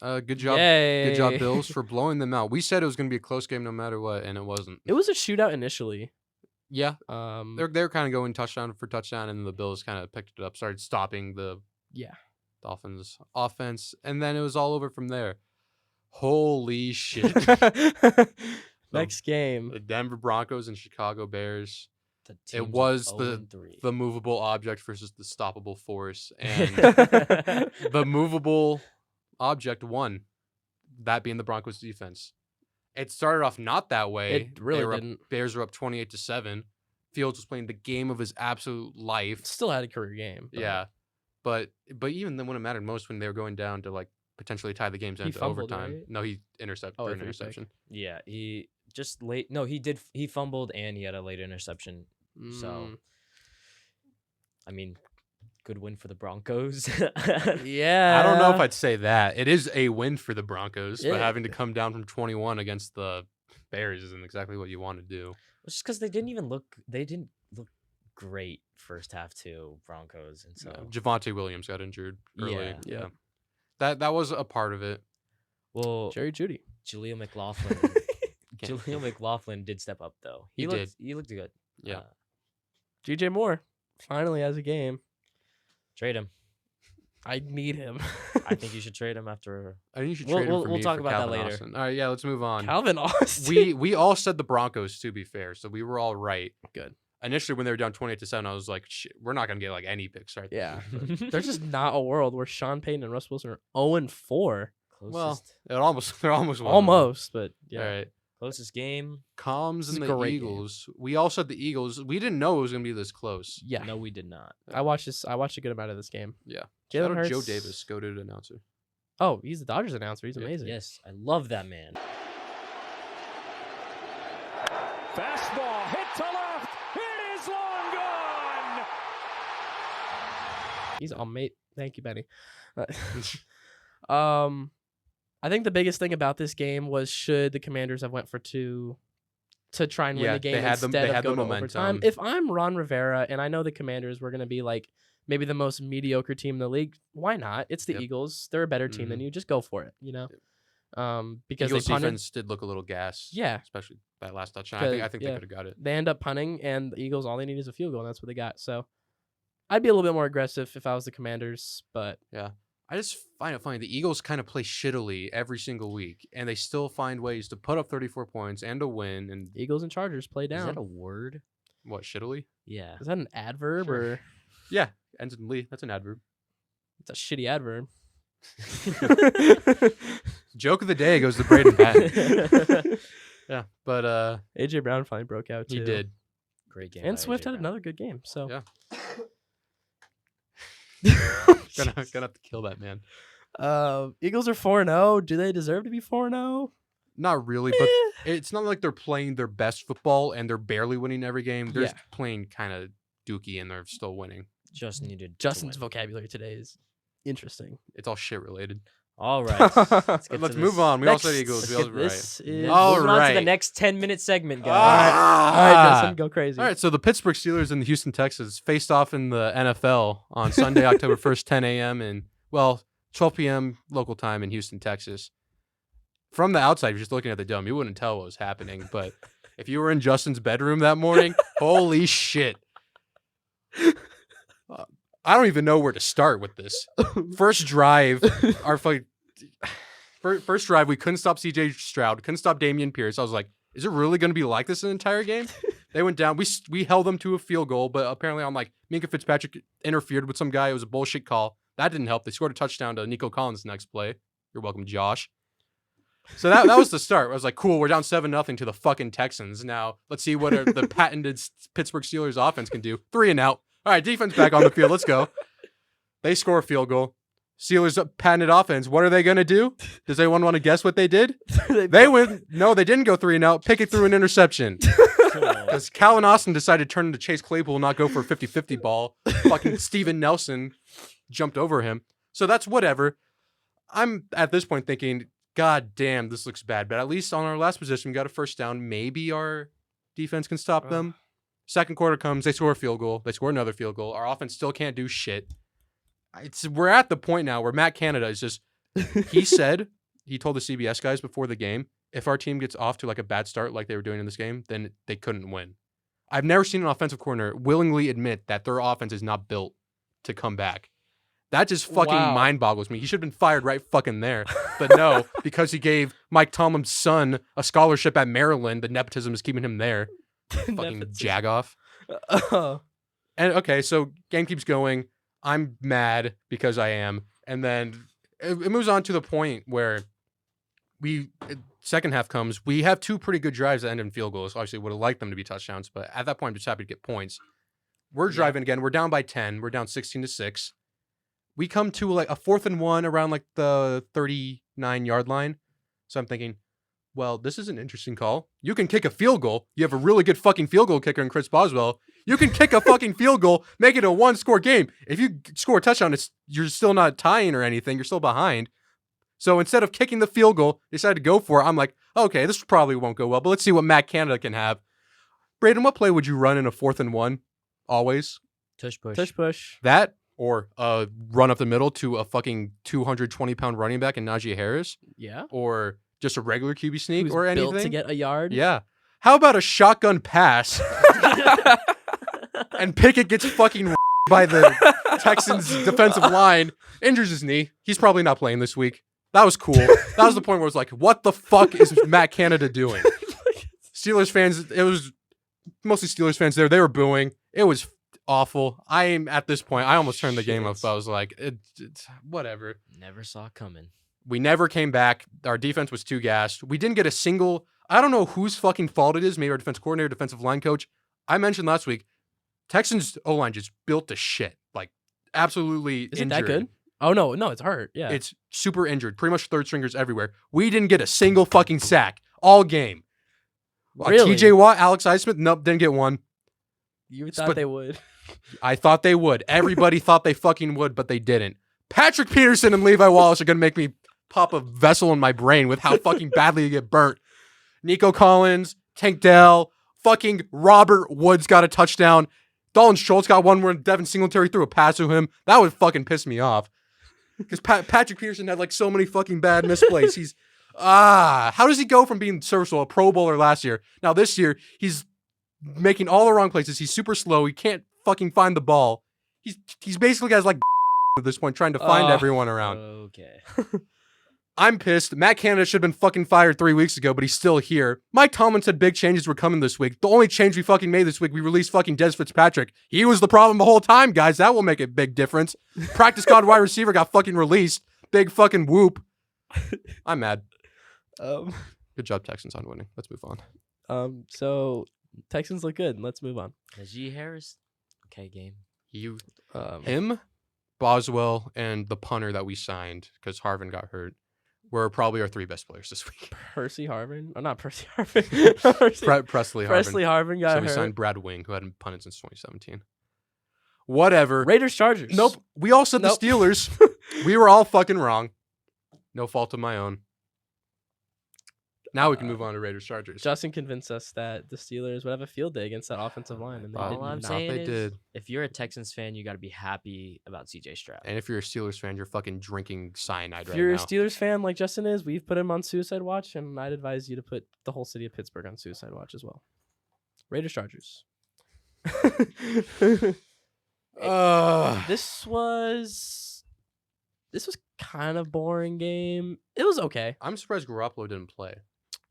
Good job. Yay. Good job, Bills, for blowing them out. We said it was gonna be a close game no matter what, and it wasn't. It was a shootout initially. Yeah, Um, they're kind of going touchdown for touchdown, and the Bills kind of picked it up, started stopping the yeah. Dolphins' offense, and then it was all over from there. Holy shit! Next game. The Denver Broncos and Chicago Bears. The It teams are was 0-3. the movable object versus the stoppable force, and the movable object won. That being the Broncos defense. It started off not that way. It really They were up- didn't. Bears were up 28-7. Fields was playing the game of his absolute life. Still had a career game. but Yeah, but even then when it mattered most, when they were going down to like potentially tie the games He into fumbled, overtime. right? No, he intercepted Oh, for I an thought you said- interception. Yeah, he just late. No, he did. He fumbled and he had a late interception. So, Mm, I mean, good win for the Broncos. yeah. I don't know if I'd say that. It is a win for the Broncos, Yeah. but having to come down from 21 against the Bears isn't exactly what you want to do. It's just because they didn't look great first half too, Broncos, and so Javonte Williams got injured early. Yeah. Yeah. That was a part of it. well, Jerry Judy. Jaleel McLaughlin. Can't- Jaleel McLaughlin did step up though. He did. He looked good. Yeah. GJ Moore finally has a game. Trade him. I need him. I think you should trade him after. I think you should We'll- trade him we'll- for we'll me talk for about that Calvin later. Austin. All right, yeah, let's move on. Calvin Austin. We all said the Broncos, to be fair, so we were all right. Good. Initially, when they were down 28-7, I was like, shit, we're not gonna get like any picks right Yeah. there. There's just not a world where Sean Payton and Russ Wilson are 0-4. Well, Closest, they're almost was. Almost, but Yeah. yeah. All right. closest game. Comms This is and a the great game. Eagles. We all said the Eagles. We didn't know it was gonna be this close. Yeah. No, we did not. I watched a good amount of this game. Yeah. Jalen Shout out Hurts. Joe Davis, go-to announcer. Oh, he's the Dodgers announcer. He's Yeah. amazing. Yes, I love that man. Fastball hit to left. It is long gone. He's amazing. Thank you, Benny. I think the biggest thing about this game was should the Commanders have went for 2 to try and win Yeah, the game they had instead they of had the go to overtime. momentum. If I'm Ron Rivera and I know the Commanders were going to be like maybe the most mediocre team in the league, why not? It's the Yep. Eagles. They're a better team than you. Just go for it, you know? Because Eagles they punted. defense did look a little gas. Yeah. Especially that last touchdown. I think they Yeah. could have got it. They end up punting, and the Eagles, all they need is a field goal, and that's what they got. So I'd be a little bit more aggressive if I was the Commanders, but I just find it funny. The Eagles kind of play shittily every single week, and they still find ways to put up 34 points and to win. And Eagles and Chargers play Is down. that a word? what, shittily? Yeah. Is that an adverb Sure. or Yeah, ends in Lee. That's an adverb. it's a shitty adverb? Joke of the day goes to Braeden Patin. Yeah, but AJ Brown finally broke out too. he did. Great game. And by Swift AJ had Brown. another good game. So Yeah. Gonna have to kill that man. Eagles are 4-0. Do they deserve to be 4-0? Not really, but it's not like they're playing their best football and they're barely winning every game. They're Yeah. just playing kind of dookie and they're still winning. Just needed. to Justin's win. vocabulary today is interesting. It's all shit related. All right. Let's, get Let's to move this. on. We all said Next- Eagles. We let's all get right. this Moving is- All on to the right. next 10-minute segment, guys. All right, Ah. Justin, go crazy. All right, so the Pittsburgh Steelers and the Houston Texans faced off in the NFL on Sunday, October 1st, 10 a.m. and, 12 p.m. local time in Houston, Texas. From the outside, if you're just looking at the dome, you wouldn't tell what was happening. But if you were in Justin's bedroom that morning, holy shit. I don't even know where to start with this. First drive, first drive, we couldn't stop CJ Stroud, couldn't stop Dameon Pierce. I was like, is it really going to be like this the entire game? They went down. We held them to a field goal, but apparently on Minka Fitzpatrick interfered with some guy. It was a bullshit call. That didn't help. They scored a touchdown to Nico Collins the next play. You're welcome, Josh. So that was the start. I was like, cool, we're down 7-0 to the fucking Texans. Now let's see what the patented Pittsburgh Steelers offense can do. 3 and out. All right, defense back on the field. Let's go. They score a field goal. Steelers patented offense. What are they going to do? Does anyone want to guess what they did? They went. No, they didn't go 3 and out. Pickett threw an interception. Because Calvin Austin decided to turn into Chase Claypool, not go for a 50-50 ball. Fucking Steven Nelson jumped over him. So that's whatever. I'm at this point thinking, God damn, this looks bad. But at least on our last possession, we got a first down. Maybe our defense can stop them. Second quarter comes, they score a field goal. They score another field goal. Our offense still can't do shit. We're at the point now where Matt Canada is just, he told the CBS guys before the game, if our team gets off to like a bad start like they were doing in this game, then they couldn't win. I've never seen an offensive coordinator willingly admit that their offense is not built to come back. That just fucking mind boggles me. He should have been fired right fucking there. But no, because he gave Mike Tomlin's son a scholarship at Maryland, the nepotism is keeping him there. Fucking jagoff. And okay, so game keeps going. I'm mad because I am. And then it moves on to the point where second half comes. We have 2 pretty good drives that end in field goals. Obviously, would have liked them to be touchdowns, but at that point, I'm just happy to get points. We're driving again. We're down by 10. We're down 16-6. We come to like a 4th and 1 around like the 39-yard line. So I'm thinking, well, this is an interesting call. You can kick a field goal. You have a really good fucking field goal kicker in Chris Boswell. You can kick a fucking field goal, make it a 1-score game. If you score a touchdown, you're still not tying or anything. You're still behind. So instead of kicking the field goal, they decided to go for it. I'm like, okay, this probably won't go well, but let's see what Matt Canada can have. Braeden, what play would you run in a 4th and 1? Always? Tush push. Tush push. That or run up the middle to a fucking 220-pound running back in Najee Harris? Yeah. Or just a regular QB sneak Who's or anything? built to get a yard. Yeah. How about a shotgun pass and Pickett gets fucking by the Texans defensive line, injures his knee. He's probably not playing this week. That was cool. That was the point where it was like, what the fuck is Matt Canada doing? Steelers fans, it was mostly Steelers fans there. They were booing. It was awful. At this point, I almost turned the game off. I was like, it's whatever. Never saw it coming. We never came back. Our defense was too gassed. We didn't get a single. I don't know whose fucking fault it is. Maybe our defense coordinator, defensive line coach. I mentioned last week, Texans O-line just built to shit. Like, absolutely Is injured. it that good? Oh, no, it's hurt. Yeah. It's super injured. Pretty much third stringers everywhere. We didn't get a single fucking sack all game. Really? TJ Watt, Alex Highsmith, nope, didn't get one. You thought but- they would. I thought they would. Everybody thought they fucking would, but they didn't. Patrick Peterson and Levi Wallace are going to make me pop a vessel in my brain with how fucking badly you get burnt. Nico Collins, Tank Dell, fucking Robert Woods got a touchdown. Dalton Schultz got one where Devin Singletary threw a pass to him. That would fucking piss me off. Because Patrick Peterson had like so many fucking bad misplays. How does he go from being serviceable, a Pro Bowler last year? Now this year, he's making all the wrong places. He's super slow. He can't fucking find the ball. He's basically guys like at this point trying to find everyone around. Okay. I'm pissed. Matt Canada should have been fucking fired 3 weeks ago, but he's still here. Mike Tomlin said big changes were coming this week. The only change we fucking made this week, we released fucking Des Fitzpatrick. He was the problem the whole time, guys. That will make a big difference. Practice squad wide receiver got fucking released. Big fucking whoop. I'm mad. Good job, Texans, on winning. Let's move on. So Texans look good. Let's move on. Najee Harris. Okay, game. Him, Boswell, and the punter that we signed because Harvin got hurt were probably our 3 best players this week. Percy Harvin. Oh, not Percy Harvin. Presley Harvin. Presley Harvin got So hurt. we signed Brad Wing, who hadn't punted since 2017. Whatever. Raiders Chargers. Nope. We all said Nope. the Steelers. We were all fucking wrong. No fault of my own. Now we can move on to Raiders Chargers. Justin convinced us that the Steelers would have a field day against that offensive line, and they All did All I'm not. saying they is, did. if you're a Texans fan, you got to be happy about CJ Stroud. And if you're a Steelers fan, you're fucking drinking cyanide If right you're now. a Steelers fan like Justin is, we've put him on suicide watch, and I'd advise you to put the whole city of Pittsburgh on suicide watch as well. Raiders Chargers. This was kind of boring game. It was okay. I'm surprised Garoppolo didn't play.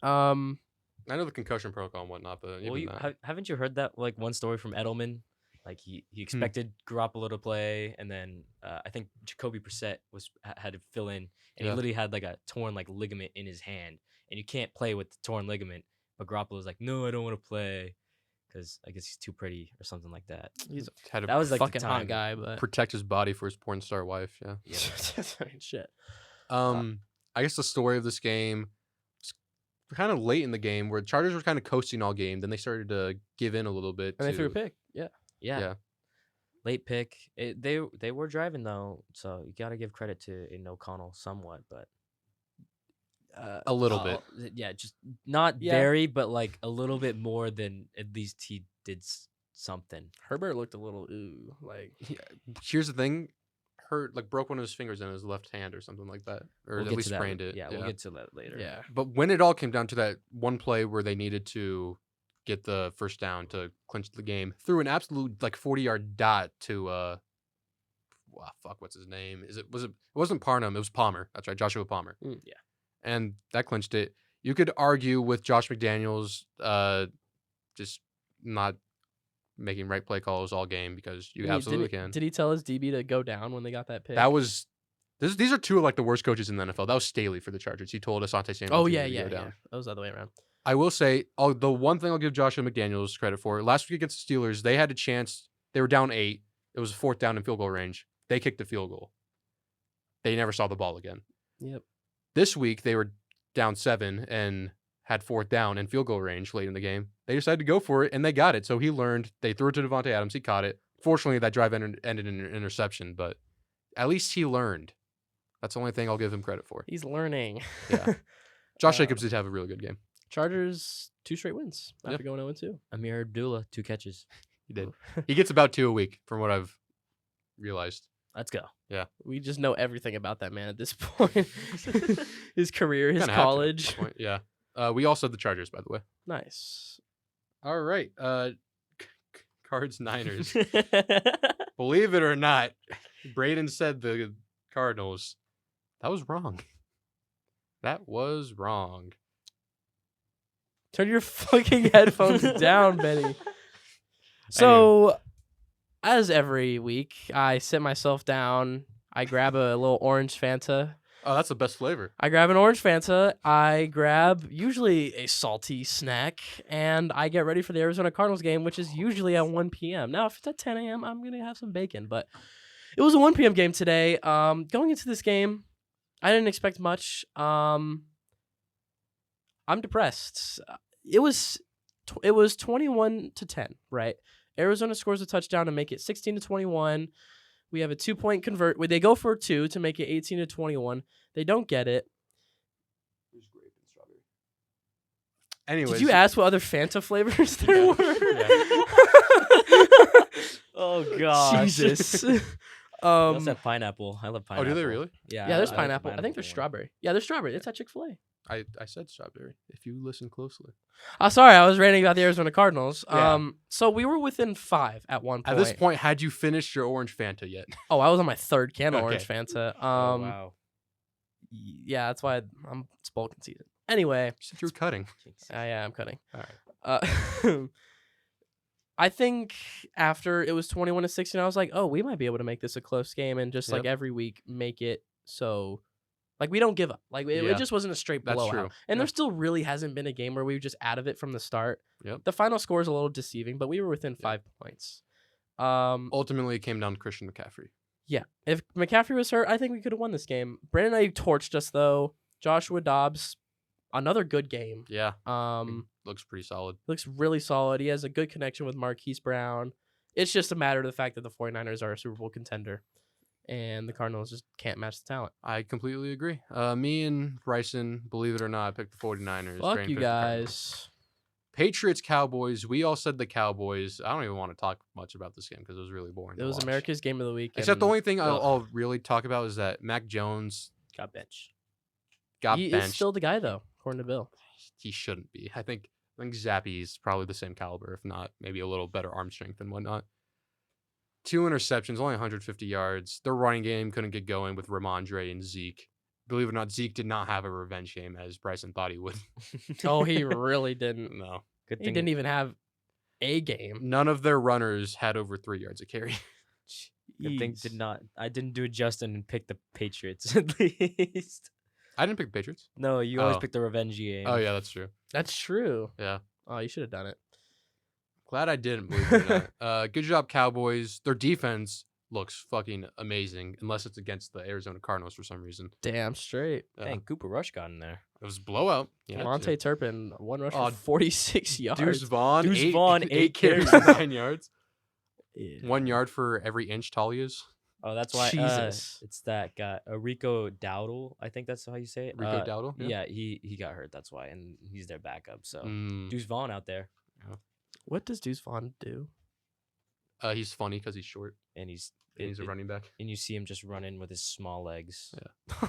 I know the concussion protocol and whatnot, but Well, even that. haven't you heard that like one story from Edelman? Like he expected Garoppolo to play, and then I think Jacoby Brissett had to fill in, and he Yeah. literally had like a torn like ligament in his hand, and you can't play with the torn ligament. But Garoppolo's like, no, I don't want to play, because I guess he's too pretty or something like that. He's a Had to That was like the fucking hot time. guy, but protect his body for his porn star wife. Yeah. I mean, shit. I guess the story of this game was kind of late in the game where the Chargers were kind of coasting all game. Then they started to give in a little bit. And they threw a to- pick. Yeah. Yeah. Late pick. They were driving though, so you got to give credit to Aiden O'Connell somewhat, but a little bit. Yeah, just not Yeah. very, but like a little bit more than at least he did something. Herbert looked a little ooh, like Here's the thing. Broke one of his fingers in his left hand or something like that. Or We'll at get least to that. sprained it. Yeah, we'll get to that later. yeah. But when it all came down to that one play where they needed to get the first down to clinch the game, threw an absolute 40-yard dot to what's his name? It wasn't Parnham, it was Palmer. That's right, Joshua Palmer. Yeah. And that clinched it. You could argue with Josh McDaniels just not making right play calls all game because you absolutely can. Did he tell his DB to go down when they got that pick? That was these are two of the worst coaches in the NFL. That was Staley for the Chargers. He told Asante Samuel. Oh to yeah, go yeah, down. yeah. That was the other way around. I will say, the one thing I'll give Joshua McDaniels credit for, last week against the Steelers, they had a chance. They were down 8. It was a 4th down in field goal range. They kicked the field goal. They never saw the ball again. Yep. This week, they were down 7 and had 4th down in field goal range late in the game. They decided to go for it, and they got it. So he learned. They threw it to Devontae Adams. He caught it. Fortunately, that drive ended in an interception, but at least he learned. That's the only thing I'll give him credit for. He's learning. Yeah. Josh Jacobs did have a really good game. Chargers 2 straight wins after going 0-2. Amir Abdullah, 2 catches. He did. He gets about 2 a week, from what I've realized. Let's go. We just know everything about that man at this point. His career, his Kinda have to at college. this point, yeah. We also had the Chargers, by the way. Nice. All right. Cards Niners. Believe it or not, Braeden said the Cardinals. That was wrong. That was wrong. Turn your fucking headphones down, Benny. So, as every week, I sit myself down. I grab a little orange Fanta. Oh, that's the best flavor. I grab an orange Fanta. I grab usually a salty snack, and I get ready for the Arizona Cardinals game, which is usually at 1 p.m. Now, if it's at 10 a.m., I'm going to have some bacon, but it was a 1 p.m. game today. Going into this game, I didn't expect much. I'm depressed. It was 21-10, right? Arizona scores a touchdown to make it 16-21. We have a 2-point convert. They go for 2 to make it 18-21. They don't get it. There's grape and strawberry. Anyways, Did you ask what other Fanta flavors there were? Oh god. Jesus. They also have pineapple. I love pineapple. Oh, do they really? Yeah. Yeah, there's I like pineapple. I think there's one. strawberry. Yeah, there's strawberry. It's at Chick-fil-A. I said strawberry. If you listen closely. Sorry, I was ranting about the Arizona Cardinals. Yeah. So we were within 5 at one point. At this point, had you finished your orange Fanta yet? Oh, I was on my 3rd can of Okay. Orange Fanta. Oh, wow. Yeah, that's why it's bulking season. Anyway, You said you were cutting. yeah, I'm cutting. All right. I think after it was 21-16, I was like, oh, we might be able to make this a close game and just like Yep. every week make it so like we don't give up. Like it Yeah. just wasn't a straight That's blowout. true. And Yeah. there still really hasn't been a game where we were just out of it from the start. Yep. The final score is a little deceiving, but we were within 5 points. Ultimately, it came down to Christian McCaffrey. Yeah. If McCaffrey was hurt, I think we could have won this game. Brandon and I torched us though. Joshua Dobbs, another good game. Yeah. Looks pretty solid. Looks really solid. He has a good connection with Marquise Brown. It's just a matter of the fact that the 49ers are a Super Bowl contender and the Cardinals just can't match the talent. I completely agree. Me and Bryson, believe it or not, picked the 49ers. Fuck Brandon you picked the Cardinals. guys. Patriots, Cowboys. We all said the Cowboys. I don't even want to talk much about this game because it was really boring. It to was watch. America's game of the week. Except the and- only thing ugh. I'll really talk about is that Mac Jones Got benched. got he benched. is still the guy though, according to Bill. He shouldn't be. I think Zappi's probably the same caliber, if not maybe a little better arm strength and whatnot. 2 interceptions, only 150 yards. Their running game couldn't get going with Ramondre and Zeke. Believe it or not, Zeke did not have a revenge game as Bryson thought he would. Oh, he really didn't. No. Good He thing. didn't even have a game. None of their runners had over 3 yards of carry. Good thing Jeez. I didn't do it Justin and pick the Patriots at least. I didn't pick the Patriots. No, you always Oh. pick the revenge game. Oh, yeah, that's true. That's true. Yeah. Oh, you should have done it. Glad I didn't, believe it or not. Good job, Cowboys. Their defense looks fucking amazing, unless it's against the Arizona Cardinals for some reason. Damn straight. Dang, Cooper Rush got in there. It was a blowout. Yeah, Monte Turpin, 1 rush Oh, for 46 yards. Deuce Vaughn, Deuce eight, Vaughn, 8 8 carries, carries. 9 yards. Yeah. 1 yard for every inch tall he is. Oh, that's why Jesus. it's that guy Rico Dowdle. I think that's how you say it. Rico Dowdle? Yeah, he got hurt. That's why, and he's their backup. So Mm, Deuce Vaughn out there, What does Deuce Vaughn do? he's funny because he's short and he's and he's a running back. and you see him just running with his small legs.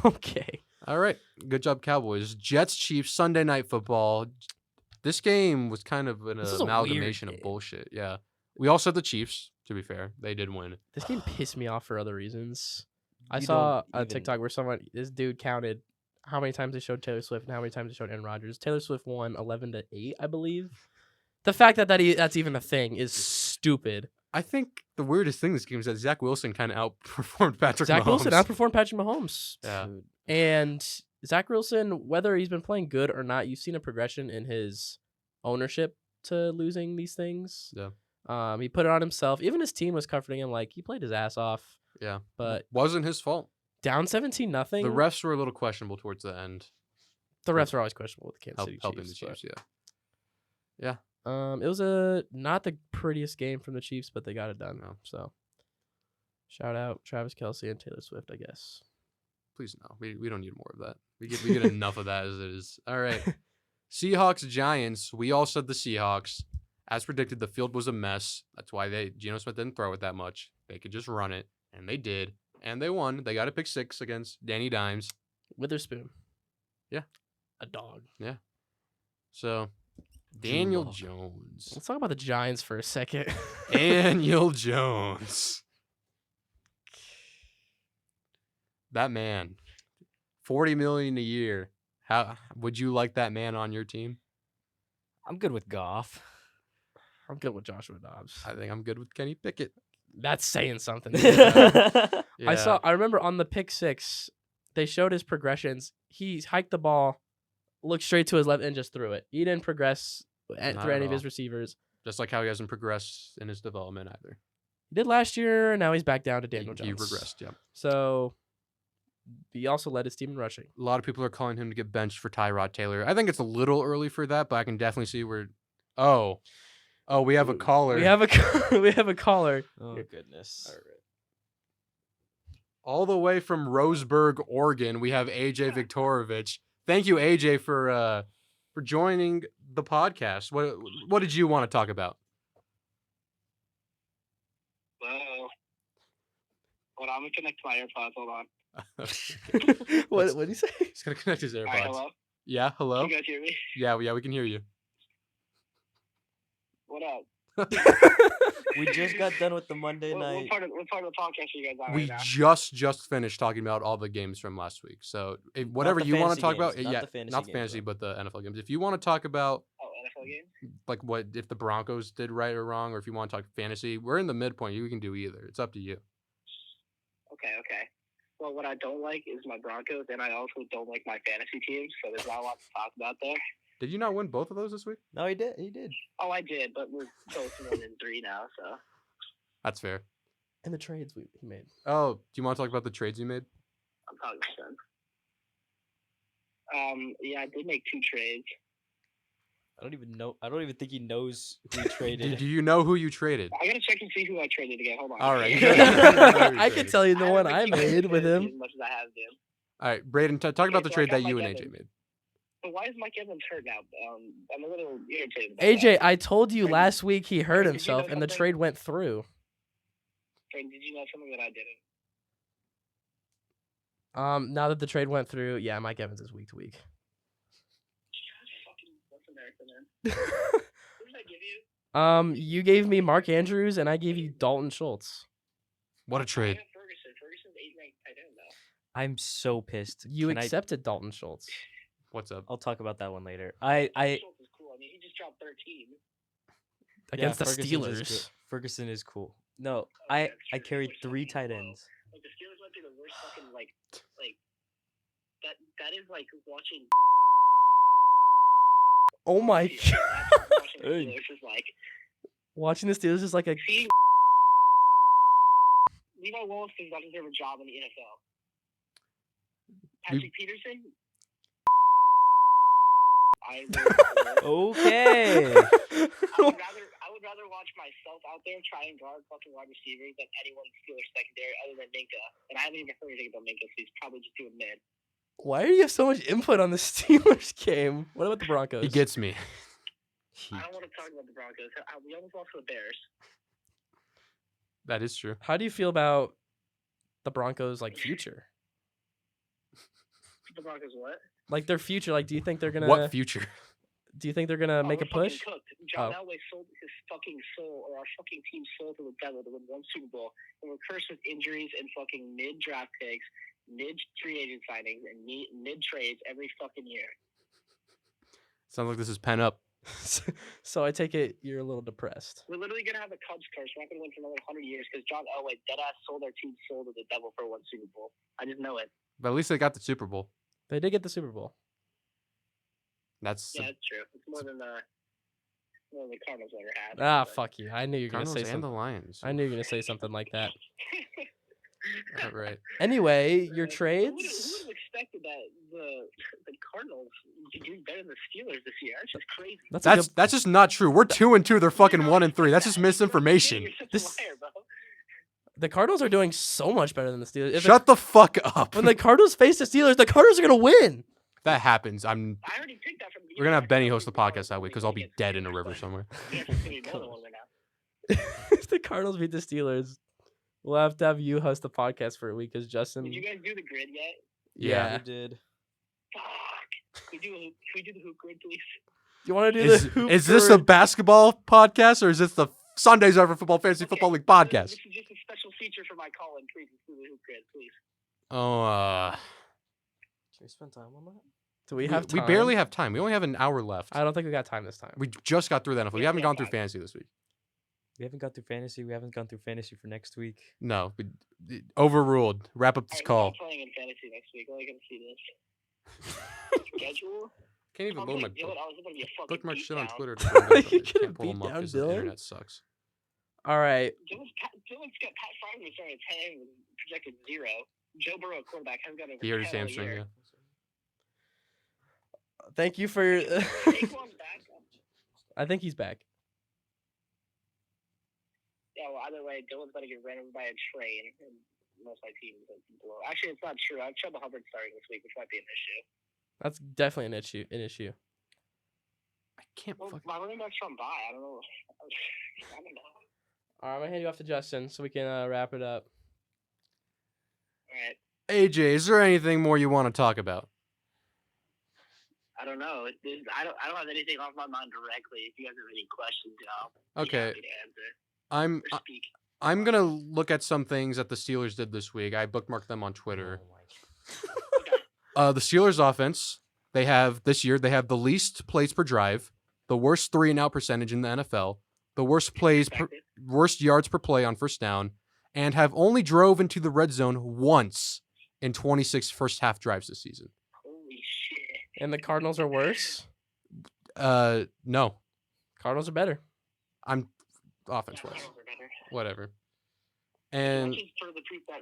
Okay. All right. Good job, Cowboys. Jets, Chiefs, Sunday Night Football. This game was kind of an This is a weird amalgamation of game. bullshit. Yeah. We all said the Chiefs, to be fair. They did win. This game pissed me off for other reasons. I You saw don't a even- TikTok where this dude counted how many times they showed Taylor Swift and how many times they showed Aaron Rodgers. Taylor Swift won 11-8, I believe. The fact that that's even a thing is stupid. I think the weirdest thing this game is that Zach Wilson kind of outperformed Patrick Zach Mahomes. Wilson outperformed Patrick Mahomes. Yeah. Dude, And Zach Wilson, whether he's been playing good or not, you've seen a progression in his ownership to losing these things. Yeah. He put it on himself. Even his team was comforting him, like he played his ass off. Yeah. But Wasn't his fault. down 17-0. The refs were a little questionable towards the end. The refs are always questionable with the Kansas City Helping Chiefs. the Chiefs, yeah. It was not the prettiest game from the Chiefs, but they got it done. No. So shout out Travis Kelce and Taylor Swift, I guess. Please no. We don't need more of that. We get enough of that as it is. All right. Seahawks, Giants. We all said the Seahawks. As predicted, the field was a mess. That's why Geno Smith didn't throw it that much. They could just run it, and they did. And they won. They got a pick 6 against Danny Dimes. Witherspoon. Yeah. A dog. So, Daniel Dog. Jones. Let's talk about the Giants for a second. Daniel Jones. That man. $40 million a year. How would you like that man on your team? I'm good with Goff. I'm good with Joshua Dobbs. I think I'm good with Kenny Pickett. That's saying something. Yeah. I remember on the pick 6, they showed his progressions. He hiked the ball, looked straight to his left, and just threw it. He didn't progress through Not any at of his all. receivers. Just like how he hasn't progressed in his development either. He did last year, and now he's back down to Daniel He Jones. regressed, yeah. So he also led his team in rushing. A lot of people are calling him to get benched for Tyrod Taylor. I think it's a little early for that, but I can definitely see where. Oh, we have a caller. We have a we have a caller. Oh goodness. All the way from Roseburg, Oregon. We have AJ Viktorovich. Thank you, AJ, for joining the podcast. What did you want to talk about? Hello. Hold on, I'm gonna connect my AirPods. Hold on. What did he say? He's gonna connect his All right, AirPods. hello. Yeah, hello? Can you guys hear me? Yeah, we can hear you. What up? We just got done with the Monday What night. part of the podcast are you guys on We right now? just finished talking about all the games from last week. So whatever the you want to fantasy talk about, games, not yeah, the fantasy not the games, fantasy, though. but the NFL games. If you want to talk about Oh, NFL games? like what if the Broncos did right or wrong, or if you want to talk fantasy, we're in the midpoint. You can do either. It's up to you. Okay. Well, what I don't like is my Broncos, and I also don't like my fantasy teams, so there's not a lot to talk about there. Did you not win both of those this week? No, he did. He did. Oh, I did, but we're both 1-3 now, so. That's fair. And the trades he made. Oh, do you want to talk about the trades you made? I'm talking sense. Yeah, I did make 2 trades. I don't even know. I don't even think he knows who he Do traded. you know who you traded? I gotta check and see who I traded again. Hold on. All right. I could tell you the one I made with him. As much as I have been. All right, Braeden, talk Okay, about the so I trade got that you Mike and AJ Evans. made. But why is Mike Evans hurt now? I'm a little irritated. About AJ, that. I told you Wait, last week he hurt wait, did you know himself and the something? trade went through. Did you know something that I didn't? Now that the trade went through, yeah, Mike Evans is week to week. Fucking North America, man. Who did I give you? You gave me Mark Andrews and I gave you Dalton Schultz. What a I trade. got Ferguson. Ferguson's 8 ranked tight end though. I'm so pissed. You Can accepted Dalton Schultz. What's up? I'll talk about that one later. Schultz is cool. I mean, he just dropped 13. Against the Ferguson is Steelers. good. Ferguson is cool. No, Okay, I that's true. carried We're 3 fucking tight low. ends. Like the Steelers went through the worst fucking like that is like watching. Oh my That's god. what watching the Hey. Steelers is like. Watching the Steelers is like a Seeing Levi Wallace does not deserve a job in the NFL. Patrick Peterson. I Okay. would rather watch myself out there try and guard fucking wide receivers than anyone in Steelers secondary other than Minka. And I haven't even heard anything about Minka, so he's probably just doing mid. Why do you have so much input on the Steelers game? What about the Broncos? He gets me. I don't want to talk about the Broncos. We almost lost to the Bears. That is true. How do you feel about the Broncos like future? The Broncos what? Like their future, like do you think they're gonna What future? do you think they're gonna make a we're fucking push? Cooked. John Oh. Elway sold his fucking soul, or our fucking team sold to the devil to win 1 Super Bowl. And we're cursed with injuries and fucking mid-draft picks, mid-free agent signings, and mid-trades every fucking year. Sounds like this is pen up. So I take it you're a little depressed. We're literally going to have a Cubs curse. We're not going to win for another 100 years because John Elway deadass sold our team soul to the devil for 1 Super Bowl. I just know it. But at least they got the Super Bowl. They did get the Super Bowl. That's Yeah, that's true. It's more than the Cardinals ever had. Ah, but- fuck you. I knew you were gonna Cardinals say and the something. Lions. I knew you were gonna say something like that. All right. Anyway, your Who trades. would have expected that the Cardinals would do better than the Steelers this year? That's just crazy. That's That's just not true. We're 2-2. They're fucking 1-3. That's just misinformation. You're such a This- liar, bro. the Cardinals are doing so much better than the Steelers. Shut the fuck up. When the Cardinals face the Steelers, the Cardinals are gonna win. That happens. I already picked that from the We're gonna have Benny host the beginning. podcast that week because I'll be dead in a river somewhere. Yes, it's gonna be more than one win now. If the Cardinals beat the Steelers, we'll have to have you host the podcast for a week because Justin. Did you guys do the grid yet? Yeah. We did. Fuck. Can we do the hoop grid, please? You want to do Is, the hoop is this a grid? basketball podcast or is this the Sundays Over Football Fantasy Okay, Football League This podcast? is just a special feature for my call-in. Please do the hoop grid, please. Oh, Should we spend time on that? Do we we, have we time? barely have time. We only have an hour left. I don't think we got time this time. We just got through the NFL. We Yeah, haven't we gone have through time. fantasy this week. We haven't gone through fantasy. We haven't gone through fantasy for next week. No, overruled. Wrap up this Alright, call. I'm playing in fantasy next week. Only gonna see this. Schedule? Can't even I'm load my like, Dylan, I was gonna be a fucking bookmark shit on beatdown. Twitter. To You you could've can't pull them beat up down because the Dylan? internet sucks. All right. Dylan's got Pat Fryer starting at 10 with projected 0. Joe Burrow, quarterback, hasn't got over He hurt his 10 all hamstring. year. Yeah. Thank you for. Saquon's back. I think he's back. Yeah, well, either way, Dylan's about to get ran over by a train, and most of my team is below. Actually, it's not true. I have Chuba Hubbard starting this week, which might be an issue. That's definitely an issue. I can't Well, fucking. my running back's from by. I don't know. I don't know. All right, I'm gonna hand you off to Justin so we can wrap it up. All right. AJ, is there anything more you want to talk about? I don't know. I don't have anything off my mind directly. If you guys have any questions, I'll be Okay. happy to answer or speak. I'm gonna look at some things that the Steelers did this week. I bookmarked them on Twitter. Oh my Okay. The Steelers offense, they have the least plays per drive, the worst 3-and-out percentage in the NFL, the worst worst yards per play on first down, and have only drove into the red zone once in 26 first half drives this season. Holy shit. And the Cardinals are worse. No, Cardinals are better. I'm offense Yeah, wise, Cardinals are better. whatever. And Which is further proof that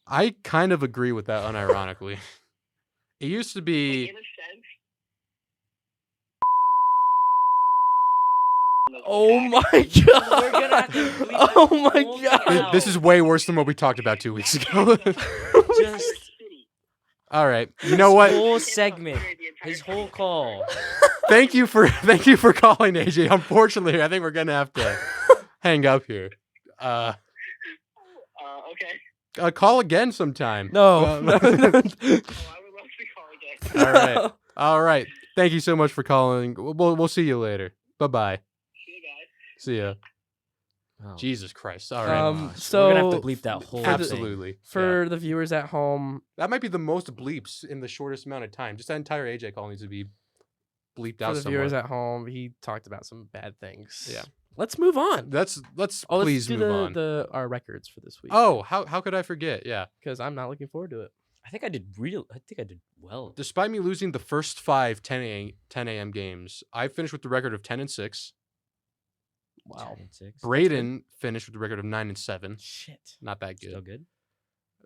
I kind of agree with that unironically. It used to be. in a sense. Oh my We're gonna have to god! bleep that Oh whole my thing god! out. This is way worse than what we talked about 2 weeks ago. Just All right, you know what? whole segment, his whole call. Thank you for calling, AJ. Unfortunately, I think we're gonna have to hang up here. Okay. Call again sometime. No. Oh, I would love to call again. All right. Thank you so much for calling. We'll see you later. Bye. See you guys. See ya. Oh, Jesus Christ. All right. So we're gonna have to bleep that whole thing. Absolutely. for the viewers at home, That might be the most bleeps in the shortest amount of time. Just that entire AJ call needs to be bleeped for out the somewhere. viewers at home, he talked about some bad things. Yeah. Let's move on. Let's Oh, please let's do move on. our records for this week. Oh, how could I forget? Yeah. because I'm not looking forward to it. I think I did well. Despite me losing the first 5 10 a.m. games, I finished with the record of 10-6. Wow. 10-6. Braeden finished with the record of 9-7. Shit. Not that Still good. good.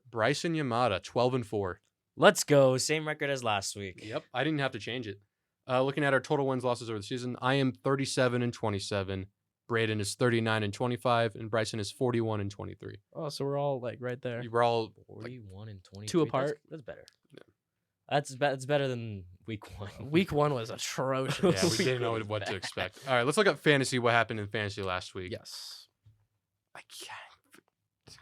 Bryson Yamada 12-4. Let's go. Same record as last week. Yep, I didn't have to change it. Looking at our total wins losses over the season, I am 37-27. Braeden is 39-25, and Bryson is 41-23. Oh, so we're all like right there. You were all 41 and 23. Two apart. That's better. Yeah. That's better than week 1. Week 1 was atrocious. yeah, we didn't know what to expect. All right, let's look up fantasy. What happened in fantasy last week? Yes. I can't.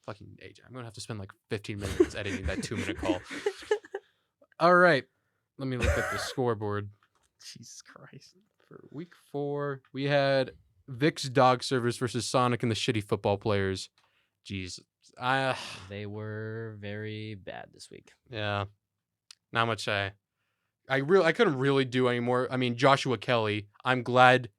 Fucking AJ, I'm gonna have to spend like 15 minutes editing that 2-minute call. All right, let me look at the scoreboard. Jesus Christ. For week 4, we had Vic's Dog Service versus Sonic and the Shitty Football Players. Jeez. They were very bad this week. Yeah. Not much I couldn't really do anymore. I mean, Joshua Kelly, I'm glad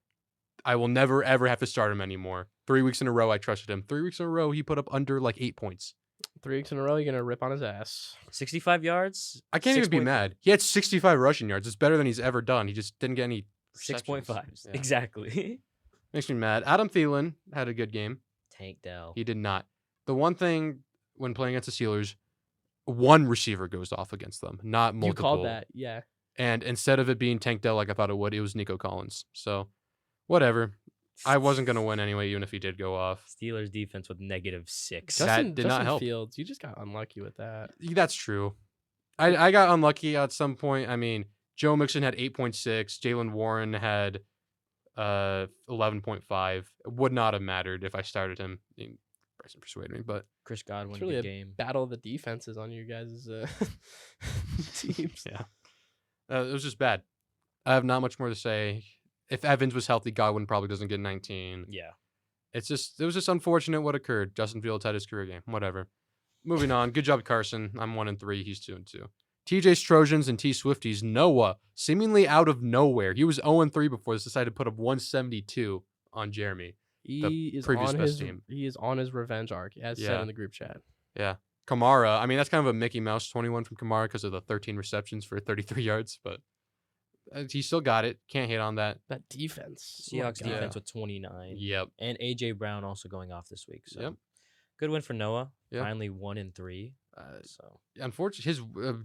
I will never ever have to start him anymore. 3 weeks in a row I trusted him. 3 weeks in a row he put up under like 8 points. 3 weeks in a row, you're gonna rip on his ass. 65 yards. I can't even be 6.5 mad. He had 65 rushing yards. It's better than he's ever done. He just didn't get any 6.5. receptions. Yeah. Exactly. Makes me mad. Adam Thielen had a good game. Tank Dell. He did not. The one thing when playing against the Steelers, one receiver goes off against them, not multiple. You called that, yeah. And instead of it being Tank Dell like I thought it would, it was Nico Collins. So, whatever. I wasn't going to win anyway, even if he did go off. Steelers defense with -6. That did not help. Fields, you just got unlucky with that. That's true. I got unlucky at some point. I mean, Joe Mixon had 8.6. Jalen Warren had 11.5. It would not have mattered if I started him. I mean, Bryson persuaded me, but Chris Godwin, It's really good a game. battle of the defenses on you guys' teams. yeah. It was just bad. I have not much more to say. If Evans was healthy, Godwin probably doesn't get 19. Yeah. It was just unfortunate what occurred. Justin Fields had his career game. Whatever. Moving on. Good job, Carson. I'm 1-3. He's 2-2. TJ's Trojans and T Swifties. Noah, seemingly out of nowhere. He was 0-3 before this. Decided to put up 172 on Jeremy. He is previous on best his team. he is on his revenge arc, as said Yeah. in the group chat. Yeah. Kamara. I mean, that's kind of a Mickey Mouse 21 from Kamara because of the 13 receptions for 33 yards, but he still got it. Can't hate on that. That defense. Seahawks Oh my God. defense with 29. Yep. And AJ Brown also going off this week. So Yep. good win for Noah. Yep. Finally 1-3. So Unfortunately,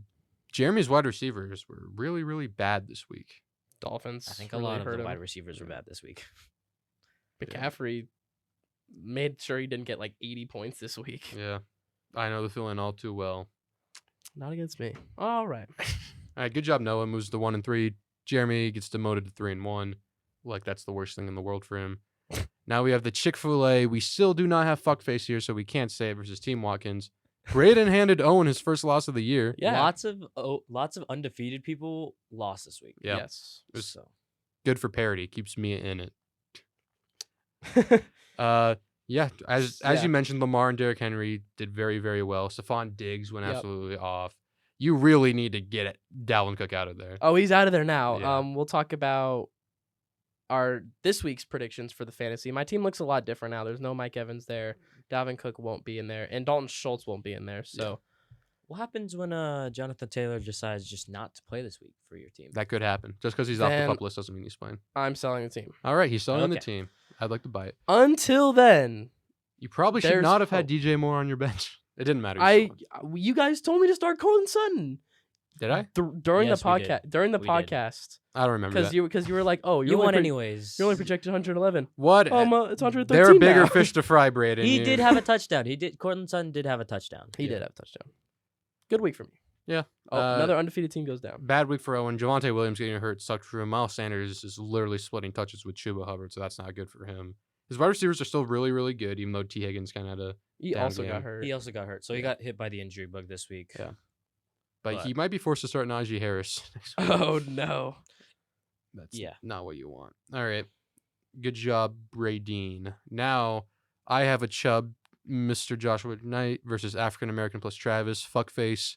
Jeremy's wide receivers were really, really bad this week. Dolphins. I think a really lot of hurt the him. wide receivers were bad this week. McCaffrey made sure he didn't get like 80 points this week. Yeah. I know the feeling all too well. Not against me. All right. All right, good job, Noah. Moves to 1-3. Jeremy gets demoted to 3-1. Like that's the worst thing in the world for him. Now we have the Chick-fil-A. We still do not have fuckface here, so we can't say it versus Team Watkins. Braeden handed Owen his first loss of the year. Yeah. Lots of undefeated people lost this week. Yeah. Yes. It was So good for parity. Keeps me in it. Yeah, as Yeah. you mentioned, Lamar and Derrick Henry did very, very well. Stephon Diggs went Yep. absolutely off. You really need to get Dalvin Cook out of there. Oh, he's out of there now. Yeah. We'll talk about this week's predictions for the fantasy. My team looks a lot different now. There's no Mike Evans there. Dalvin Cook won't be in there, and Dalton Schultz won't be in there. So what happens when Jonathan Taylor decides just not to play this week for your team? That could happen. Just because he's off the Then- pup list doesn't mean he's playing. I'm selling the team. All right, he's selling the Okay. team. I'd like to buy it. Until then, You probably should There's not have had hope. DJ Moore on your bench. It didn't matter. You you guys told me to start Colin Sutton Did I? during Yes, the we did. podcast. During the We did. podcast, I don't remember that. because you were like, oh, You won only anyways. You're only projected 111. What? It's 113 There are bigger now. fish to fry, Braeden. He You- did have a touchdown. Cortland Sutton did have a touchdown. He did have a touchdown. Good week for me. Yeah. Oh, another undefeated team goes down. Bad week for Owen. Javonte Williams getting hurt sucked for him. Miles Sanders is literally splitting touches with Chuba Hubbard, so that's not good for him. His wide receivers are still really, really good, even though T. Higgins kind of had a... He down also game. got hurt. He also got hurt, so he Yeah. got hit by the injury bug this week. Yeah. But But- he might be forced to start Najee Harris next week. Oh no. That's Yeah. not what you want. All right. Good job, Braeden. Now, I have a Chubb, Mr. Joshua Knight versus African American plus Travis. Fuckface.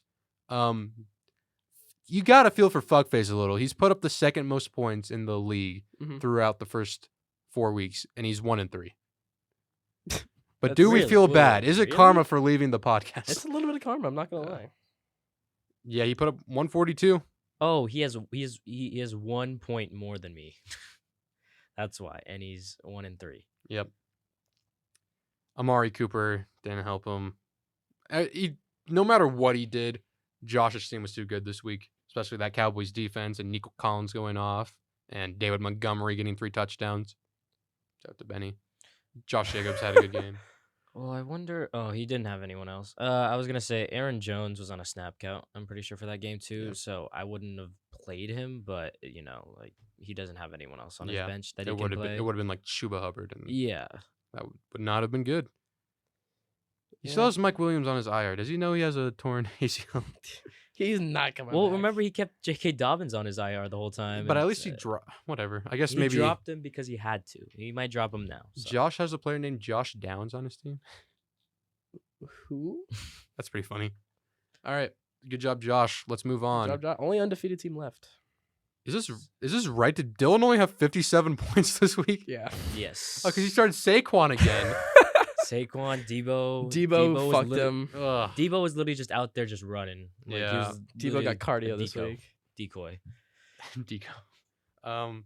You got to feel for Fuckface a little. He's put up the second most points in the league Mhm. throughout the first 4 weeks, and he's 1-3. But That's do we really feel cool. bad? Is it Really? karma for leaving the podcast? It's a little bit of karma. I'm not gonna lie. Yeah, he put up 142. Oh, he has 1 point more than me. That's why, and he's 1-3. Yep. Amari Cooper didn't help him. No matter what he did, Josh's team was too good this week, especially that Cowboys defense and Nico Collins going off and David Montgomery getting 3 touchdowns. Shout out to Benny. Josh Jacobs had a good game. Oh, I wonder. Oh, he didn't have anyone else. I was gonna say Aaron Jones was on a snap count. I'm pretty sure for that game too. Yeah. So I wouldn't have played him, but like he doesn't have anyone else on his Yeah, bench that It he can would have play. been. It would have been like Chuba Hubbard, and Yeah. that would not have been good. He still Yeah. has Mike Williams on his IR. Does he know he has a torn ACL? He's not coming Well, back. remember he kept J.K. Dobbins on his IR the whole time. But at and, least he dropped. Whatever. I guess he maybe dropped him because he had to. He might drop him now. So. Josh has a player named Josh Downs on his team. Who? That's pretty funny. All right. Good job, Josh. Let's move on. Only undefeated team left. Is this right? Did Dylan only have 57 points this week? Yeah. Yes. Oh, because he started Saquon again. Saquon, Debo. Debo was fucked lit- him. Ugh. Debo was literally just out there just running. Like, he Yeah. was Debo literally got a cardio this deco- week. Decoy. Deco.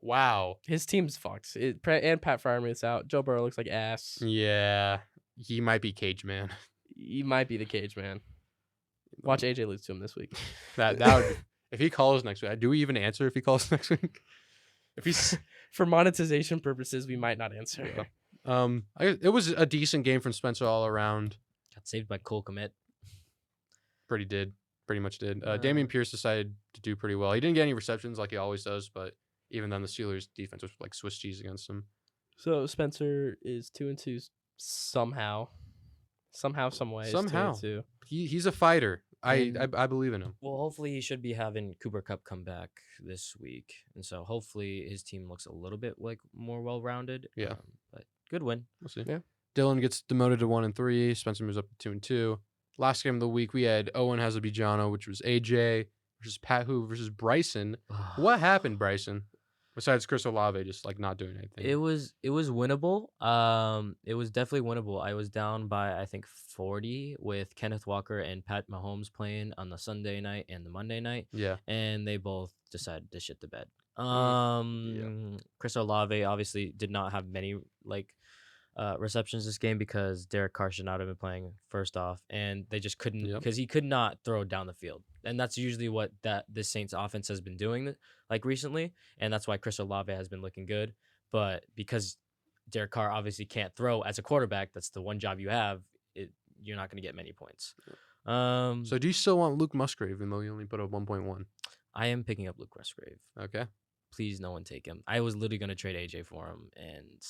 Wow. His team's fucked. And Pat Fryermuth's out. Joe Burrow looks like ass. Yeah. He might be Cage Man. He might be the cage man. Watch AJ lose to him this week. That would, if he calls next week. Do we even answer if he calls next week? If he's For monetization purposes, we might not answer. it was a decent game from Spencer all around. Got saved by Cole Kmet. Pretty much did. Damian Pierce decided to do pretty well. He didn't get any receptions like he always does, but even then the Steelers defense was like Swiss cheese against him. So Spencer is 2-2 somehow. Somehow, some way. is Somehow. 2-2. He's a fighter. I And- I believe in him. Well, hopefully he should be having Cooper Cup come back this week, and so hopefully his team looks a little bit like more well-rounded. Yeah. But good win. We'll see. Yeah. Dylan gets demoted to 1-3. Spencer moves up to 2-2. Last game of the week, we had Owen Hazabijano, which was AJ versus Pat Who versus Bryson. What happened, Bryson? Besides Chris Olave just like not doing anything. It was winnable. It was definitely winnable. I was down by I think 40 with Kenneth Walker and Pat Mahomes playing on the Sunday night and the Monday night, Yeah. and they both decided to shit the bed. Chris Olave obviously did not have many receptions this game because Derek Carr should not have been playing first off, and they just couldn't Yep. because he could not throw down the field, and that's usually what this Saints offense has been doing recently, and that's why Chris Olave has been looking good. But because Derek Carr obviously can't throw as a quarterback, that's the one job you have. You're not going to get many points. So do you still want Luke Musgrave even though you only put up 1.1? I am picking up Luke Musgrave. Okay. Please, no one take him. I was literally going to trade AJ for him, and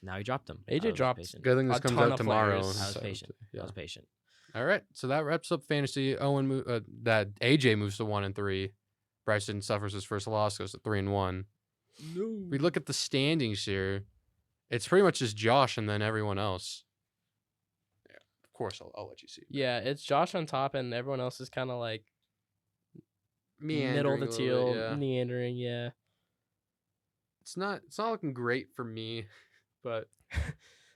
now he dropped him. AJ I was dropped patient. Good thing this A comes ton out of tomorrow. players. I was so, patient. Yeah. I was patient. All right, so that wraps up fantasy. Owen, that AJ moves to 1-3. Bryson suffers his first loss, goes to 3-1. No. We look at the standings here. It's pretty much just Josh and then everyone else. Yeah, of course, I'll let you see. Yeah, it's Josh on top, and everyone else is kind of like middle of the Meandering a little teal, bit, yeah. meandering. Yeah. It's not looking great for me, but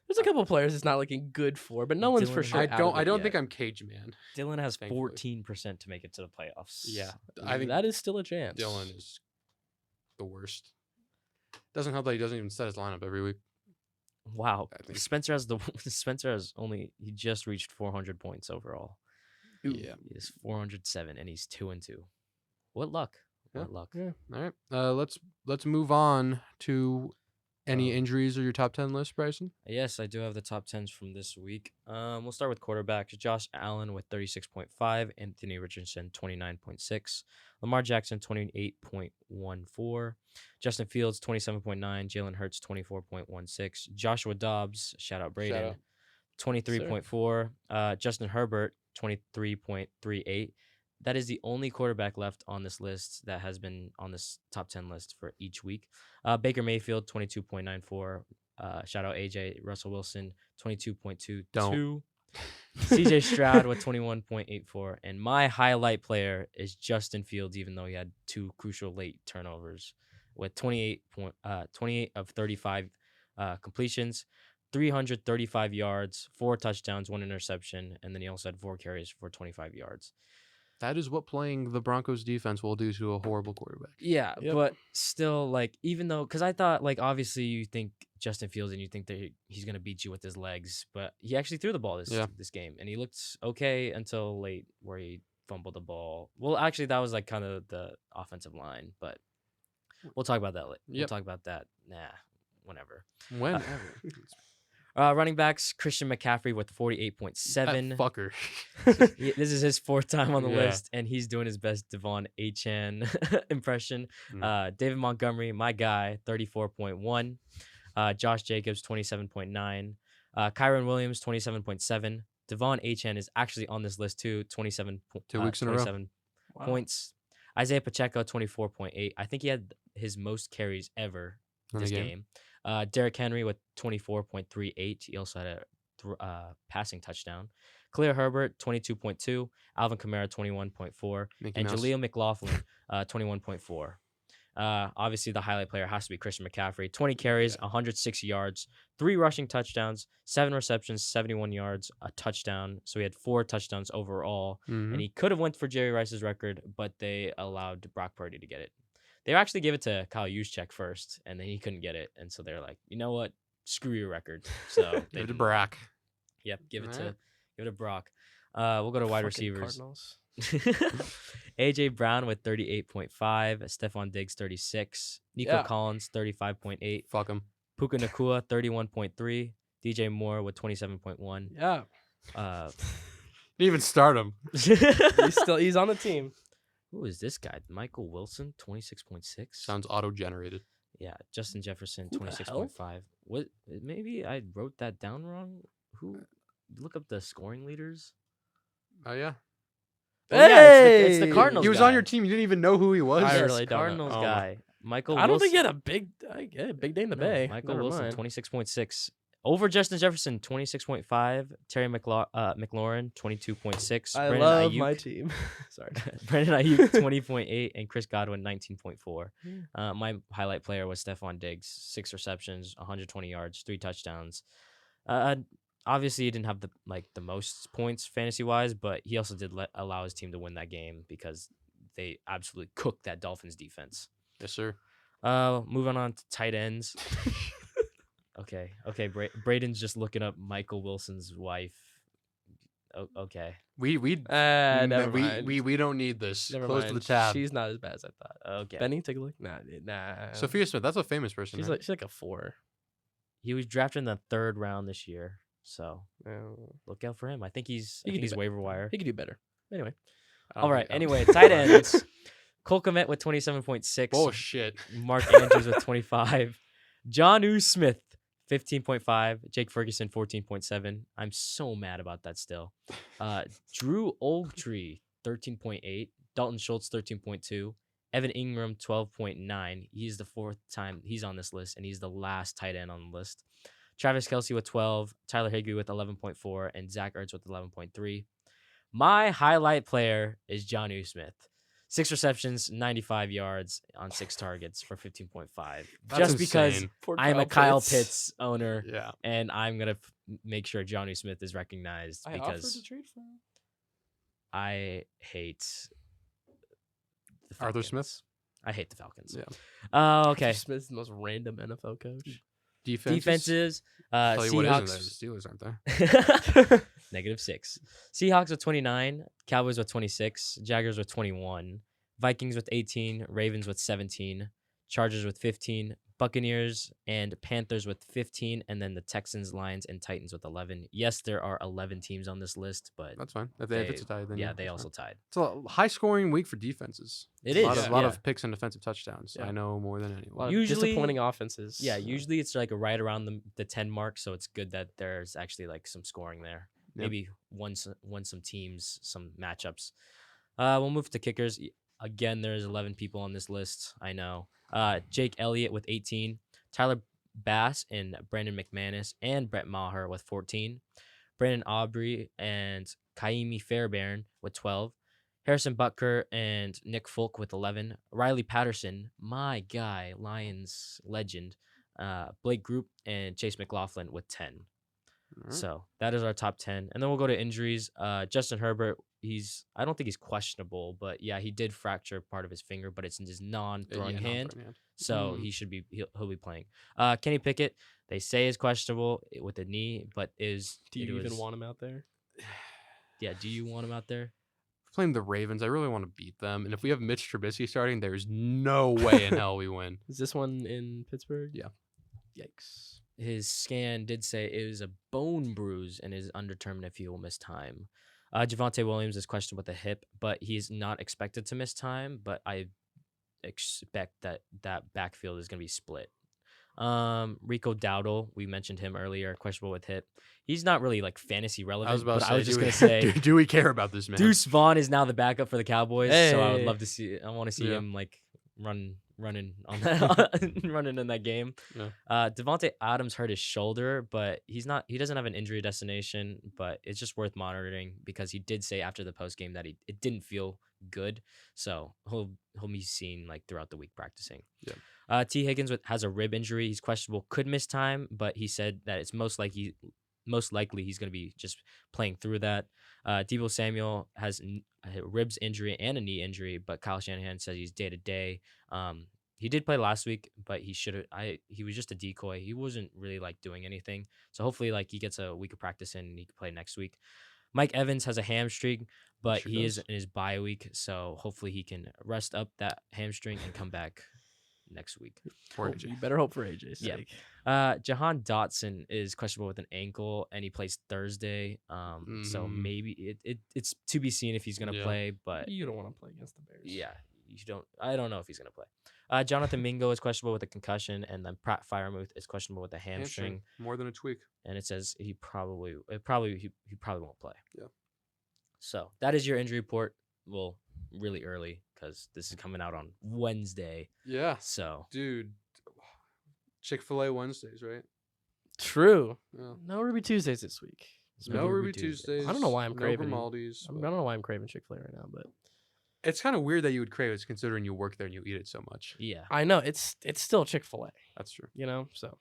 There's a couple players it's not looking good for, but no one's for Dylan- sure. I don't think I'm Cage Man. Dylan has Thankfully. 14% to make it to the playoffs. Yeah, I think that is still a chance. Dylan is the worst. Doesn't help that he doesn't even set his lineup every week. Wow. I think- Spencer has he just reached 400 points overall. Yeah. He is 407 and he's 2-2. What luck. Yeah. What luck. Yeah. All right. Let's move on to any injuries or your top 10 list, Bryson. Yes, I do have the top 10s from this week. We'll start with quarterbacks. Josh Allen with 36.5, Anthony Richardson 29.6, Lamar Jackson 28.14, Justin Fields 27.9, Jalen Hurts 24.16, Joshua Dobbs, shout out Braeden, out. 23.4, Justin Herbert 23.38. That is the only quarterback left on this list that has been on this top 10 list for each week. Baker Mayfield, 22.94. Shout out AJ. Russell Wilson, 22.22. Don't. CJ Stroud with 21.84. And my highlight player is Justin Fields, even though he had 2 crucial late turnovers with 28 of 35 completions, 335 yards, 4 touchdowns, 1 interception, and then he also had 4 carries for 25 yards. That is what playing the Broncos defense will do to a horrible quarterback. Yeah, Yep. but still, like, even though, because I thought, like, obviously you think Justin Fields and you think that he's going to beat you with his legs, but he actually threw the ball this game, and he looked okay until late where he fumbled the ball. Well, actually, that was, like, kind of the offensive line, but we'll talk about that later. We'll Yep. talk about that, whenever. Whenever. Running backs, Christian McCaffrey with 48.7. That fucker. This is his 4th time on the Yeah. list, and he's doing his best Devon Achane impression. David Montgomery, my guy, 34.1. Josh Jacobs, 27.9. Kyron Williams, 27.7. Devon Achane is actually on this list too, 27 2 weeks in a row. 27 points. Isaiah Pacheco, 24.8. I think he had his most carries ever In the this game. game. Derrick Henry with 24.38. He also had a passing touchdown. Khalil Herbert, 22.2. Alvin Kamara, 21.4. Mickey And Mouse. Jaleel McLaughlin, 21.4. Obviously, the highlight player has to be Christian McCaffrey. 20 carries, 106 yards, 3 rushing touchdowns, 7 receptions, 71 yards, a touchdown. So he had 4 touchdowns overall. Mhm. And he could have went for Jerry Rice's record, but they allowed Brock Purdy to get it. They actually gave it to Kyle Juszczyk first, and then he couldn't get it. And so they're like, you know what? Screw your record. So they Give it to didn't- Brock. Yep, give it Alright. to Brock. We'll go to wide Fucking receivers. Cardinals. AJ Brown with 38.5, Stephon Diggs 36, Nico Yeah. Collins 35.8, Fuck him. Puka Nacua 31.3, DJ Moore with 27.1. Yeah. Didn't even start him. He's on the team. Who is this guy? Michael Wilson 26.6. Sounds auto-generated. Yeah, Justin Jefferson Who the hell? 26.5. What? Maybe I wrote that down wrong. Who? Look up the scoring leaders. Oh, yeah. Oh, yeah, it's the Hey! Cardinals. He was guy. on your team. You didn't even know who he was. I Yes, really don't know. Cardinals Oh. guy. Michael. I don't think he Wilson. had a big day in the No, Bay. Michael Never Wilson, mind. 26.6. Over Justin Jefferson, 26.5. Terry McLaurin, 22.6. I Brandon love Ayuk, my team. Sorry. Brandon Ayuk, 20.8. And Chris Godwin, 19.4. Yeah. My highlight player was Stephon Diggs, 6 receptions, 120 yards, 3 touchdowns. Obviously, he didn't have the most points fantasy-wise, but he also did allow his team to win that game because they absolutely cooked that Dolphins defense. Yes, sir. Moving on to tight ends. Okay. Braden's just looking up Michael Wilson's wife. Okay. We Never we, mind. we don't need this. Never Close mind. to the tab. She's not as bad as I thought. Okay. Benny, take a look. Nah. Sophia Smith. That's a famous person. She's right? like a 4. He was drafted in the 3rd round this year, so Oh. look out for him. I think he's He could do waiver wire. He could do better. Anyway. I don't All right. think- I don't Anyway, think- tight ends. Cole Kmet with 27.6. Bullshit. Mark Andrews with 25. Jonnu Smith, 15.5. Jake Ferguson, 14.7. I'm so mad about that still. Drew Ogletree, 13.8. Dalton Schultz, 13.2. Evan Ingram, 12.9. He's the 4th time he's on this list, and he's the last tight end on the list. Travis Kelce with 12. Tyler Higbee with 11.4. And Zach Ertz with 11.3. My highlight player is Jonnu Smith. 6 receptions, 95 yards on 6 targets for 15.5. Just because insane. Poor I'm a Kyle Kyle Pitts owner, Yeah. and I'm going to make sure Jonnu Smith is recognized I offered because to trade for him. I hate the Arthur Falcons. Smith? I hate the Falcons. Yeah. Okay. Arthur Smith's the most random NFL coach. Defenses. Tell you what isn't there. The Seahawks. Steelers aren't there. -6. Seahawks with 29. Cowboys with 26. Jaguars with 21. Vikings with 18. Ravens with 17. Chargers with 15. Buccaneers and Panthers with 15. And then the Texans, Lions, and Titans with 11. Yes, there are 11 teams on this list, but That's fine. If it's a tie, then yeah, they that's also fine. tied. It's a high-scoring week for defenses. It A is. lot yeah. of picks and defensive touchdowns. Yeah. I know more than A lot anyone. of Usually- disappointing offenses. Yeah, usually it's like right around the 10 mark, so it's good that there's actually like some scoring there. Yep. Maybe won some teams, some matchups. We'll move to kickers. Again, there's 11 people on this list. I know. Jake Elliott with 18. Tyler Bass and Brandon McManus and Brett Maher with 14. Brandon Aubrey and Kaimi Fairbairn with 12. Harrison Butker and Nick Folk with 11. Riley Patterson, my guy, Lions legend. Blake Group and Chase McLaughlin with 10. All right. So that is our top 10. And then we'll go to injuries. Justin Herbert, I don't think he's questionable, but yeah, he did fracture part of his finger, but it's in his non-throwing Yeah, hand. non-throwing hand. So he'll be playing. Kenny Pickett, they say is questionable with the knee, but Do you even want him out there? Yeah, do you want him out there? Playing the Ravens, I really want to beat them. And if we have Mitch Trubisky starting, there's no way in hell we win. Is this one in Pittsburgh? Yeah. Yikes. His scan did say it was a bone bruise and is undetermined if he will miss time. Javonte Williams is questioned with a hip, but he's not expected to miss time. But I expect that backfield is going to be split. Rico Dowdle, we mentioned him earlier, questionable with hip. He's not really like fantasy relevant. I was about to say, I was just do we- going to say, do we care about this man? Deuce Vaughn is now the backup for the Cowboys, so I would Hey. love to see. I want to see Yeah. him like running on that, running in that game. Yeah. Devontae Adams hurt his shoulder, but he doesn't have an injury destination, but it's just worth monitoring because he did say after the post game that it didn't feel good, so he'll be seen like throughout the week practicing. Yeah. T Higgins has a rib injury. He's questionable, could miss time, but he said that it's most likely he's going to be just playing through that. Deebo Samuel has a ribs injury and a knee injury, but Kyle Shanahan says he's day to day. He did play last week, but he was just a decoy. He wasn't really like doing anything. So hopefully like he gets a week of practice in and he can play next week. Mike Evans has a hamstring, but Sure he does. is in his bye week, so hopefully he can rest up that hamstring and come back next week. Poor Hope- AJ. You better hope for AJ's Yeah. sake. Jahan Dotson is questionable with an ankle, and he plays Thursday. So Mhm. maybe it's to be seen if he's gonna Yeah. play. But You don't want to play against the Bears. yeah, I don't know if he's gonna play. Jonathan Mingo is questionable with a concussion, and then Pratt Firemouth is questionable with a hamstring. More than a tweak. And it says he probably won't play. Yeah. So that is your injury report. Well, really early because this is coming out on Wednesday. Yeah. So Dude. Chick-fil-A Wednesdays, right? True. Yeah. No Ruby Tuesdays this week. No Ruby Tuesdays. I don't know why I'm no craving. Grimaldi's, I but- don't know why I'm craving Chick-fil-A right now, but It's kind of weird that you would crave it considering you work there and you eat it so much. yeah. I know it's still Chick-fil-A, That's true. you know. So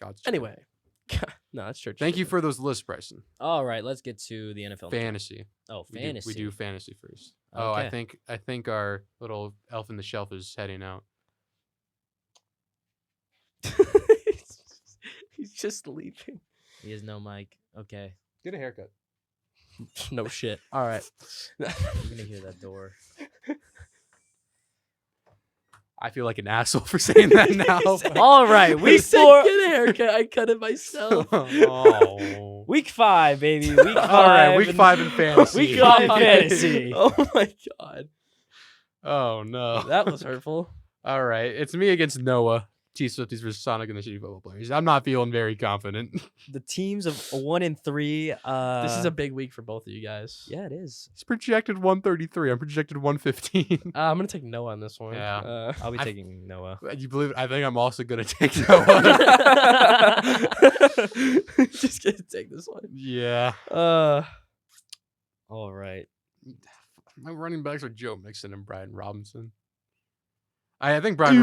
God's truth. anyway, no, that's church. Thank you for those lists, Bryson. All right, let's get to the NFL. draft. Fantasy. Oh, We fantasy. do fantasy first. Oh, I Okay. think our little elf in the shelf is heading out. He's just leaving. He has no mic. Okay, Get a haircut. No shit. All right. you're gonna hear that door. I feel like an asshole for saying that now. All right, We week said 4. get a haircut. I cut it myself. Oh. Week 5, baby. Week 5. All right, week 5 in fantasy. Week 5 in fantasy. Oh my god, Oh no. that was hurtful. All right, it's me against Noah. T-Swifties versus Sonic and the Shitty Football Players. I'm not feeling very confident. The teams of 1 and 3. This is a big week for both of you guys. Yeah, it is. He's projected 133. I'm projected 115. I'm gonna take Noah on this one. Yeah. I'll be taking Noah. You believe it? I think I'm also gonna take Noah. Just gonna take this one. Yeah. All right. My running backs are Joe Mixon and Brian Robinson. I think Brian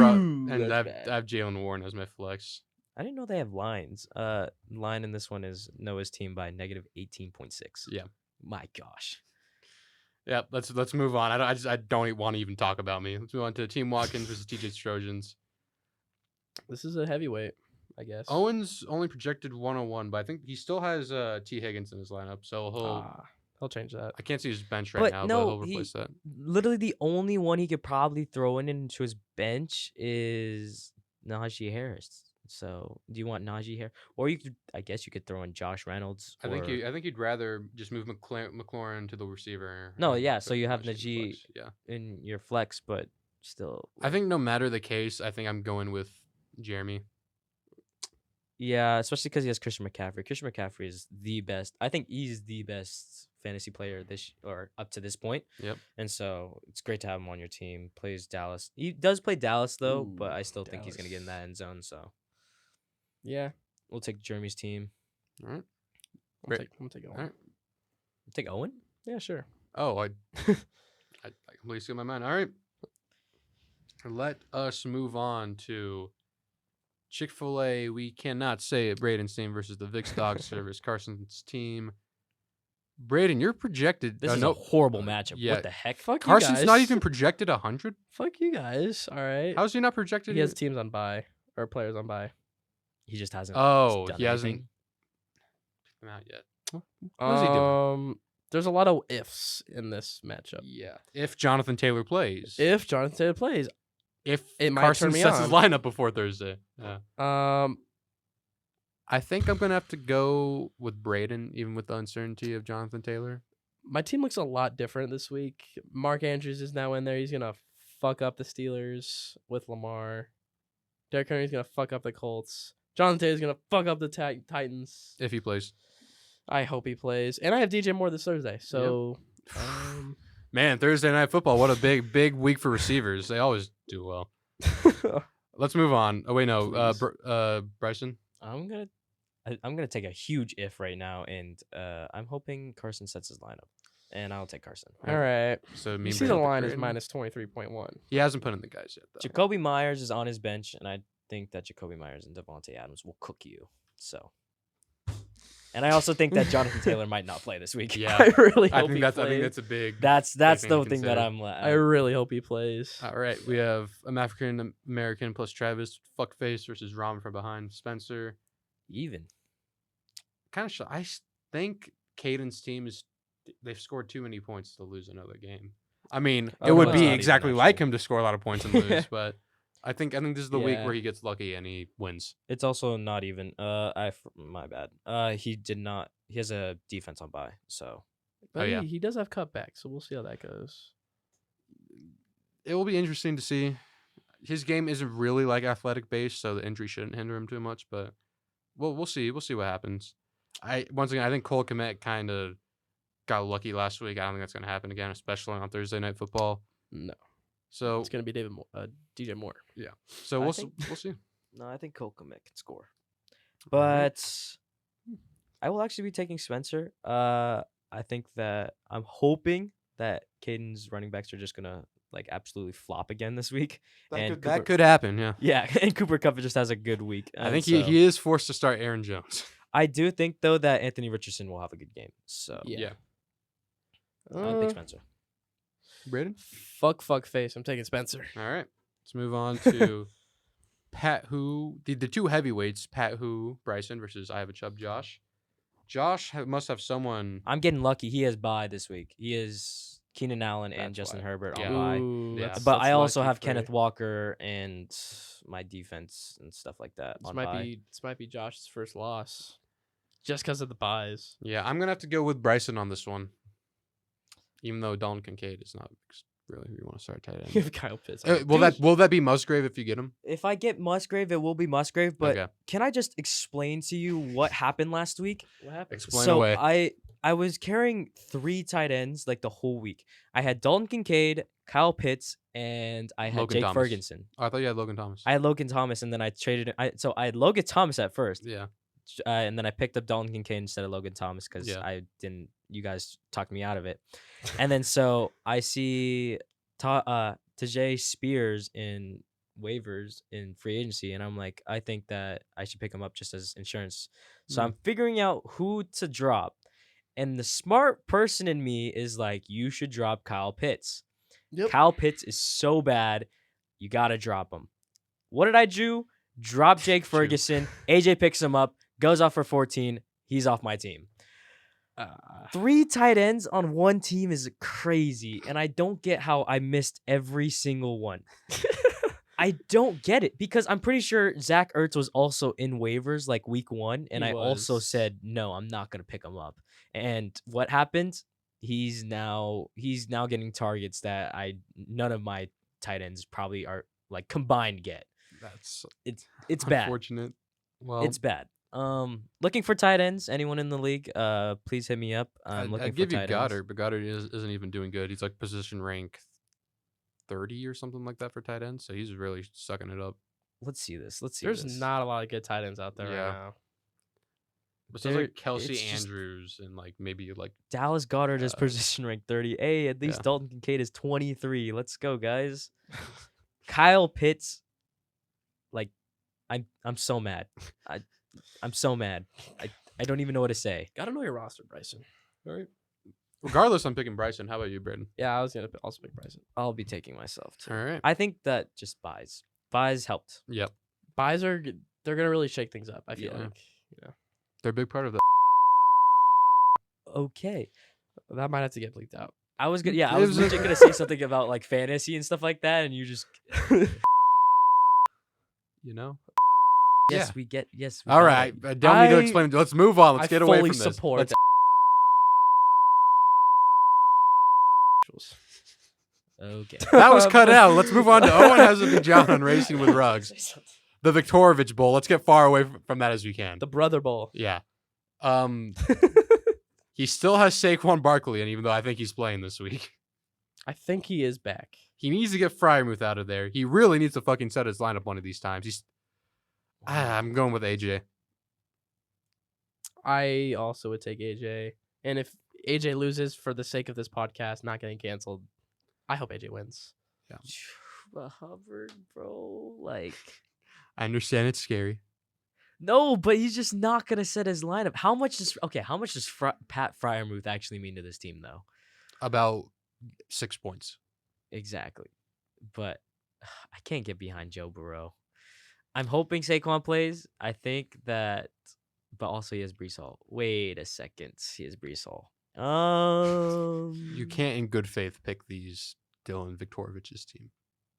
and that's I bad. have Jalen Warren as my flex. I didn't know they have lines. Line in this one is Noah's team by negative 18.6. Yeah. My gosh. Yeah, let's move on. I don't want to even talk about me. Let's move on to Team Watkins versus TJ Trojans. This is a heavyweight, I guess. Owens only projected 101, but I think he still has T. Higgins in his lineup, so he'll change that. I can't see his bench right But now, no, but he'll replace that. Literally the only one he could probably throw into his bench is Najee Harris. So do you want Najee here? Or I guess you could throw in Josh Reynolds. I think you'd rather just move McLaurin to the receiver. No, and yeah, put so you have Najee in the Najee flex. Yeah. in your flex, but still. I think no matter the case, I think I'm going with Jeremy. Yeah, especially because he has Christian McCaffrey. Christian McCaffrey is the best. I think he's the best fantasy player up to this point. Yep. And so it's great to have him on your team. Plays Dallas. He does play Dallas though, Ooh, but I still think he's gonna get in Dallas. that end zone. So Yeah. we'll take Jeremy's team. All right. I'm Great. taking All right. Take Owen. Yeah, sure. Oh, I completely skipped my mind. All right. Let us move on to Chick-fil-A. We cannot say it. Braeden's team versus the Vicks Dog Service. Carson's team. Braeden, you're projected. This is a horrible matchup. yeah. What the heck? Fuck you Carson's guys. not even projected 100. Fuck you guys. All right. How's he not projected? He has teams on bye or players on bye. He just hasn't. Oh, done he hasn't anything. picked them out yet. What is he doing? There's a lot of ifs in this matchup. Yeah. If Jonathan Taylor plays. If Jonathan Taylor plays, If it might Carson turn me sets his on. lineup before Thursday. Yeah. um, I think I'm going to have to go with Braeden, even with the uncertainty of Jonathan Taylor. my team looks a lot different this week. Mark Andrews is now in there. He's gonna fuck up the Steelers with Lamar. Derrick Henry's gonna fuck up the Colts. Jonathan Taylor's gonna fuck up the Titans. If he plays. I hope he plays. And I have DJ Moore this Thursday. So Man, Thursday Night Football, what a big week for receivers. They always do well. Let's move on. Oh, wait, no. Bryson? I'm gonna take a huge if right now, and I'm hoping Carson sets his lineup, and I'll take Carson. all right. So me You and see the Braeden pick line is Braeden. minus 23.1. He hasn't put in the guys yet, though. Jacoby Myers is on his bench, and I think that Jacoby Myers and Devontae Adams will cook you. So, and I also think that Jonathan Taylor might not play this week. Yeah. I really I hope think he that's plays. a big. that's thing the to thing that consider. I really hope he plays. All right, we have an African American plus Travis Fuckface versus Rom from behind Spencer. even. Kind of, I think Caden's team they've scored too many points to lose another game. I mean, Oh, it no, would it's be not even, exactly like actually. him to score a lot of points and lose, but I think this is the week Yeah. where he gets lucky and he wins. It's also not even. My bad. He did not. He has a defense on bye, so But yeah. he does have cutbacks, so we'll see how that goes. It will be interesting to see. His game isn't really like athletic based, so the injury shouldn't hinder him too much. But we'll see. We'll see what happens. Once again, I think Cole Kmet kind of got lucky last week. I don't think that's going to happen again, especially on Thursday Night Football. No, So it's gonna be DJ Moore. so I we'll think- we'll see. no, I think Cole Kmet can score. Alright. But I will actually be taking Spencer. I think that I'm hoping that Caden's running backs are just gonna like absolutely flop again this week. And That Cooper- could happen. Yeah. Yeah, and Cooper Kupp just has a good week. I and think so- he is forced to start Aaron Jones. I do think though that Anthony Richardson will have a good game. So Yeah. I'll pick Spencer. Braeden? Fuck face. I'm taking Spencer. All right. Let's move on to Pat Who, the two heavyweights, Pat Who, Bryson versus I Have a Chub, Josh. Josh must have someone. I'm getting lucky. He has bye this week. He is Keenan Allen and That's Justin why. Herbert Yeah. on bye. Ooh, Yeah. that's- But that's I also lucky have for Kenneth you. Walker and my defense and stuff like that This on might bye. be Josh's first loss, just because of the buys. Yeah, I'm going to have to go with Bryson on this one. Even though Dalton Kincaid is not really, you want to start tight You end. have Kyle Pitts. Will that be Musgrave if you get him? If I get Musgrave, it will be Musgrave. But Okay. can I just explain to you what happened last week? What happened? Explain So away. I was carrying 3 tight ends like the whole week. I had Dalton Kincaid, Kyle Pitts, and I had Logan Jake Thomas. Ferguson. Oh, I thought you had Logan Thomas. I had Logan Thomas, and then I traded. So I had Logan Thomas at first, Yeah. and then I picked up Dalton Kincaid instead of Logan Thomas because Yeah. I didn't. You guys talked me out of it, and then so I see Tajay Spears in waivers in free agency, and I'm like, I think that I should pick him up just as insurance. So I'm figuring out who to drop, and the smart person in me is like, you should drop Kyle Pitts. Yep. Kyle Pitts is so bad, you gotta drop him. What did I do? Drop Jake Ferguson. AJ picks him up, goes off for 14. He's off my team. 3 tight ends on one team is crazy, and I don't get how I missed every single one. I don't get it because I'm pretty sure Zach Ertz was also in waivers like week 1, and He I also was. said no, I'm not gonna pick him up. And what happened? He's now getting targets that none of my tight ends probably are like combined get. That's It's bad. unfortunate. Well, It's bad. Looking for tight ends. Anyone in the league? Please hit me up. I'm looking I'd give for you tight Goddard, ends. but Goddard isn't even doing good. He's like position rank 30 or something like that for tight ends, so he's really sucking it up. Let's see this. There's this. not a lot of good tight ends out there Yeah. right now. Besides like Kelsey it's just- Andrews and like maybe like Dallas Goddard is position rank 30. Hey, at least Yeah. Dalton Kincaid is 23. Let's go, guys. Kyle Pitts. Like, I'm so mad. I'm so mad. I don't even know what to say. Gotta know your roster, Bryson. all right. Regardless, I'm picking Bryson. How about you, Braeden? Yeah, I was gonna also pick Bryson. I'll be taking myself too. All right. I think that just buys helped. Yep. Buys they're gonna really shake things up. I feel Yeah. like They're a big part of that. Okay. that might have to get bleeped out. I was gonna, I It was was legit gonna say something about like fantasy and stuff like that, and you just You know? yes, Yeah. we get yes. We All got right. it. I don't need to I- explain. Let's move on. Let's I get away fully from this. support Let's- Okay. That was cut out. Let's move on to Owen has a big John on Racing with Rugs. The Viktorovich Bowl. Let's get far away from that as we can. The Brother Bowl. Yeah. He still has Saquon Barkley, and even though I think he's playing this week, I think he is back. he needs to get Fryermuth out of there. He really needs to fucking set his lineup one of these times. I'm going with AJ. I also would take AJ. And if AJ loses for the sake of this podcast not getting canceled, I hope AJ wins. But Hubbard, bro, like I understand it's scary. no, but he's just not gonna set his lineup. How much does Pat Fryermuth actually mean to this team, though? About 6 points. Exactly, but I can't get behind Joe Burrow. I'm hoping Saquon plays. I think that, but also he has Breece Hall. Wait a second, he has Breece Hall. You can't, in good faith, pick these Dylan Viktorovich's team.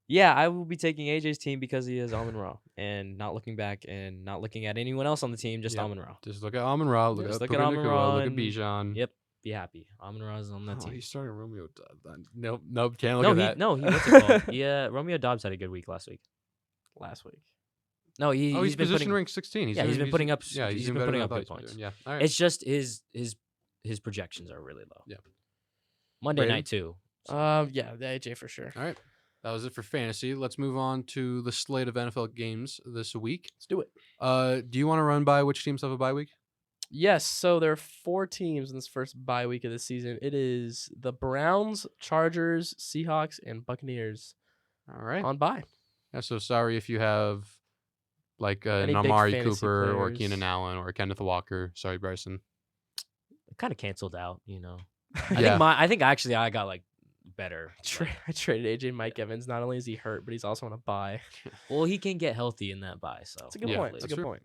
Yeah, I will be taking AJ's team because he is Amon Ra and not looking back and not looking at anyone else on the team, just Yep. Amon Ra. Just look at Amon Ra, look Just at look at Puka Amon Ra Nacua, look at and- Bijan. Yep, be happy. Amon Ra is on that Oh, team. he's starting Romeo. Nope, can't look No, at he that. no, he what's it called? Yeah, Romeo Dobbs had a good week last week. Last week. No, He's he's been position putting. rank 16. Yeah, he's been putting up. Yeah, he's doing been better putting than I up thought good he was points. doing. Yeah, all right. It's just his projections are really low. Yeah. Monday Braeden? night too. Yeah, the AJ for sure. All right. That was it for fantasy. Let's move on to the slate of NFL games this week. Let's do it. Do you want to run by which teams have a bye week? Yes, so there are 4 teams in this first bye week of the season. It is the Browns, Chargers, Seahawks, and Buccaneers All right. on bye. Yeah, so sorry if you have like Any an big Amari fantasy Cooper or players. Keenan Allen or Kenneth Walker. Sorry, Bryson. Kind of canceled out, you know. Yeah. I think actually I got like better. I traded AJ Mike Evans. Not only is he hurt, but he's also on a bye. Well, he can get healthy in that bye. So That's a good Yeah, point. That's a that's good true. point.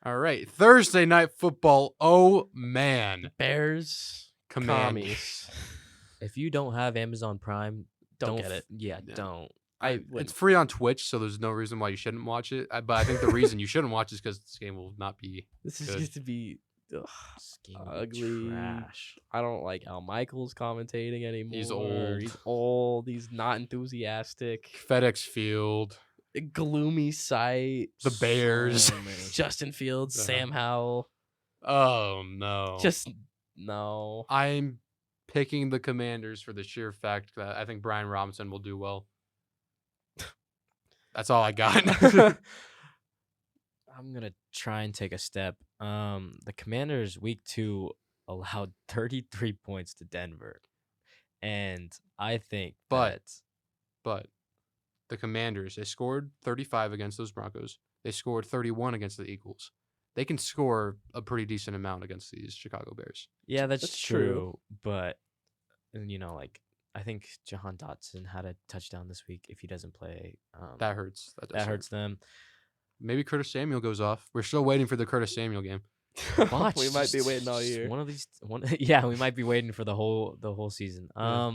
All right. Thursday night football. Oh, man. Bears, Command. Commies. if you don't have Amazon Prime, Don't get it. Yeah, Yeah. don't. It's free on Twitch, so there's no reason why you shouldn't watch it. But I think the reason you shouldn't watch is because this game will not be This is Good. going to be This game will be ugly. trash. I don't like Al Michaels commentating anymore. He's old. He's old. He's not enthusiastic. FedEx Field. A gloomy sight. The Bears. So many. Justin Fields, Uh-huh. Sam Howell. Oh no. Just no. I'm picking the Commanders for the sheer fact that I think Brian Robinson will do well. That's all I got. I'm gonna try and take a step. The Commanders week 2 allowed 33 points to Denver, and I think But- that But the Commanders, they scored 35 against those Broncos. They scored 31 against the Eagles. They can score a pretty decent amount against these Chicago Bears. yeah, that's That's true. true. But like I think Jahan Dotson had a touchdown this week. If he doesn't play, That hurts. That, does that hurt. hurts them. Maybe Curtis Samuel goes off. We're still waiting for the Curtis Samuel game. Watch, we might be just- waiting all just year. One of these, yeah, we might be waiting for the whole season. Yeah.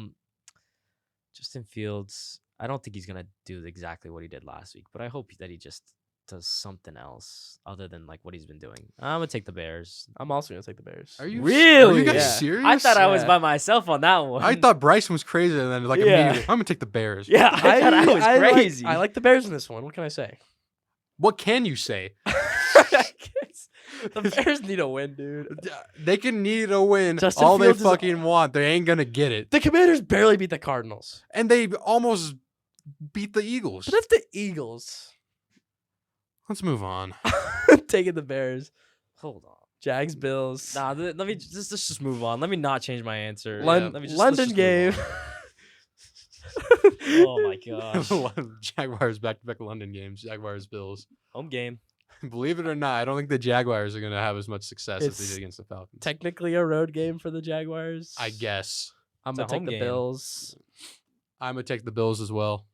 Justin Fields, I don't think he's gonna do exactly what he did last week, but I hope that he just does something else other than like what he's been doing. I'm gonna take the Bears. I'm also gonna take the Bears. Are you Are Really? you guys Yeah. serious? I thought I was Yeah. by myself on that one. I thought Bryson was crazy, and then Yeah. immediately, I'm gonna take the Bears. yeah, I thought I was crazy. I like the Bears in this one. What can I say? What can you say? The Bears need a win, dude. They can need a win. Justin all Fields is- they fucking want. They ain't gonna get it. The Commanders barely beat the Cardinals. And they almost beat the Eagles. But that's the Eagles. Let's move on. Taking the Bears. Hold on. Jags, Bills. Nah, let me let's just move on. Let me not change my answer. Lon- Let me just, London let's game. just move on. Oh my gosh. Jaguars back-to-back London games. Jaguars, Bills. Home game. Believe it or not, I don't think the Jaguars are gonna have as much success as they It's did against the Falcons. Technically a road game for the Jaguars. I guess. I'm It's gonna a take home the game. Bills. I'm gonna take the Bills as well.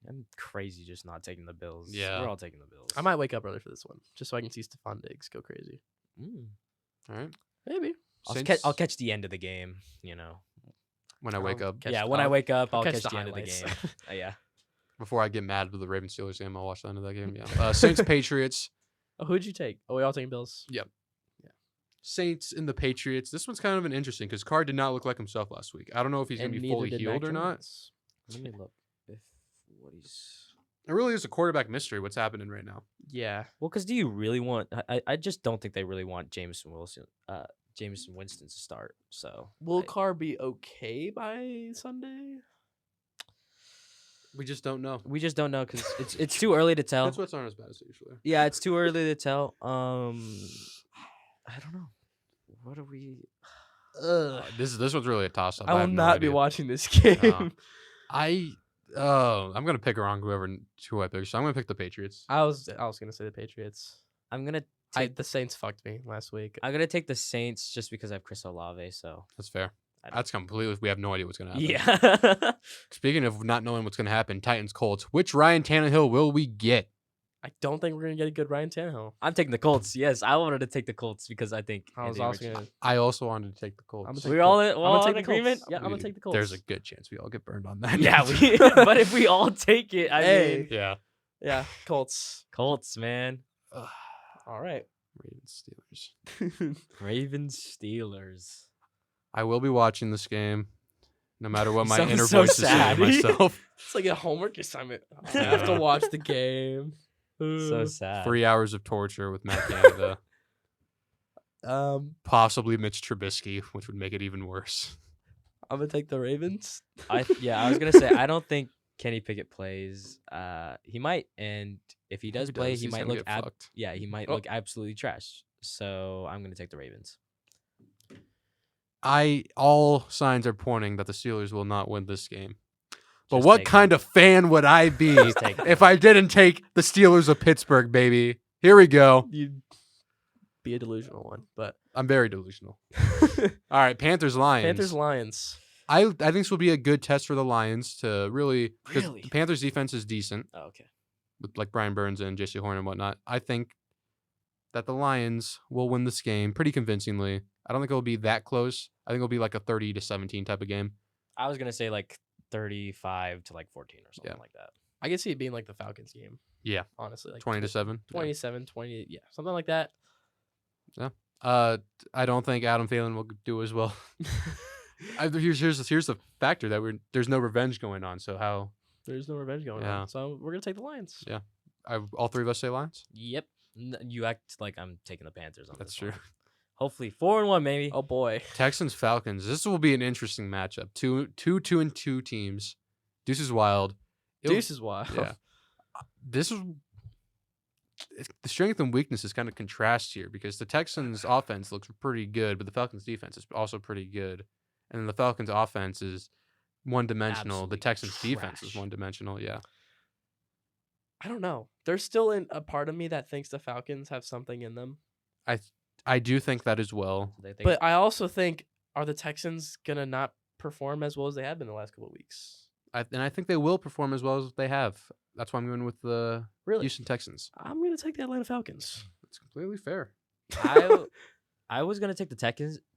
I'm crazy just not taking the Bills. Yeah. We're all taking the Bills. I might wake up early for this one, just so I can see Stephon Diggs go crazy. Mm. All right. Maybe. Saints- I'll catch the end of the game, you know. when I wake I'll up. catch yeah, the- when I I'll- wake up, I'll I'll catch catch the the end of the highlights. game. Yeah. Before I get mad with the Ravens Steelers game, I'll watch the end of that game. Yeah. Saints Patriots. Oh, who'd you take? Oh, we all taking Bills. Saints and the Patriots. This one's kind of an interesting because Carr did not look like himself last week. I don't know if he's And gonna be neither fully did healed Mac or not. Jones. Let me look if what he's. It really is a quarterback mystery what's happening right now. Yeah. Well, because do you really want? I just don't think they really want Jameson Winston to start. So Will I- Carr be okay by Sunday? We just don't know. we just don't know because it's too early to tell. That's what's not as bad as usually. Yeah, it's too early to tell. I don't know. What are we? This one's really a toss up. I will not be watching this game. I'm gonna pick around who I pick. So I'm gonna pick the Patriots. I was gonna say the Patriots. I'm gonna The Saints fucked me last week. I'm gonna take the Saints just because I have Chris Olave. So That's fair. I don't- That's completely. We have no idea what's gonna happen. yeah. Speaking of not knowing what's gonna happen, Titans Colts. Which Ryan Tannehill will we get? I don't think we're gonna get a good Ryan Tannehill. I'm taking the Colts. Yes, I wanted to take the Colts because I think I was Anthony also Richardson- gonna. I also wanted to take the Colts. I'm gonna take We're the all Colts. in- I'm all gonna in take the agreement? Colts. Yeah, I'm gonna take the Colts. There's a good chance we all get burned on that. Yeah, but if we all take it, I Hey. mean, yeah. Yeah, Colts. Colts, man. All right. Ravens Steelers. Ravens, Steelers. I will be watching this game, no matter what You my sound inner so voice is saying sad. to myself. It's like a homework assignment. I have to Yeah. watch the game. So sad. 3 hours of torture with Matt Canada. Um, Possibly Mitch Trubisky, which would make it even worse. I'm gonna take the Ravens. I was gonna say I don't think Kenny Pickett plays. He might, and if he does play, he He's might gonna look get fucked. he might Oh. look absolutely trash. So I'm gonna take the Ravens. All signs are pointing that the Steelers will not win this game. But Just what take kind of fan would I be Just take if I didn't take the Steelers of Pittsburgh, baby? Here we go. You'd be a delusional one, but I'm very delusional. All right, Panthers Lions. Panthers Lions. I think this will be a good test for the Lions to really because Really? the Panthers defense is decent Oh, okay. with like Brian Burns and J.C. Horn and whatnot. I think that the Lions will win this game pretty convincingly. I don't think it'll be that close. I think it'll be like a 30-17 type of game. I was gonna say like 35 to like 14 or something Yeah. like that. I can see it being like the Falcons game. Yeah. Honestly, like 20-7. 27, 20, yeah, something like that. I don't think Adam Thielen will do as well. Here's the factor that there's no revenge going on. So how? There's no revenge going Yeah. on. So we're gonna take the Lions. Yeah. All three of us say Lions. Yep. You act like I'm taking the Panthers on That's this true. one. Hopefully 4-1 maybe. Oh boy. Texans Falcons. This will be an interesting matchup. Two teams. Deuce is wild. Deuce is wild. Yeah. This is the strength and weaknesses kind of contrast here because the Texans offense looks pretty good, but the Falcons defense is also pretty good. And then the Falcons offense is one-dimensional. The Absolutely Texans defense is trash. one-dimensional. Yeah. I don't know. There's still a part of me that thinks the Falcons have something in them. I do think that as well. But I also think, are the Texans gonna not perform as well as they have been the last couple of weeks? And I think they will perform as well as they have. That's why I'm going with the Really? Houston Texans. I'm gonna take the Atlanta Falcons. It's completely fair. I was gonna take the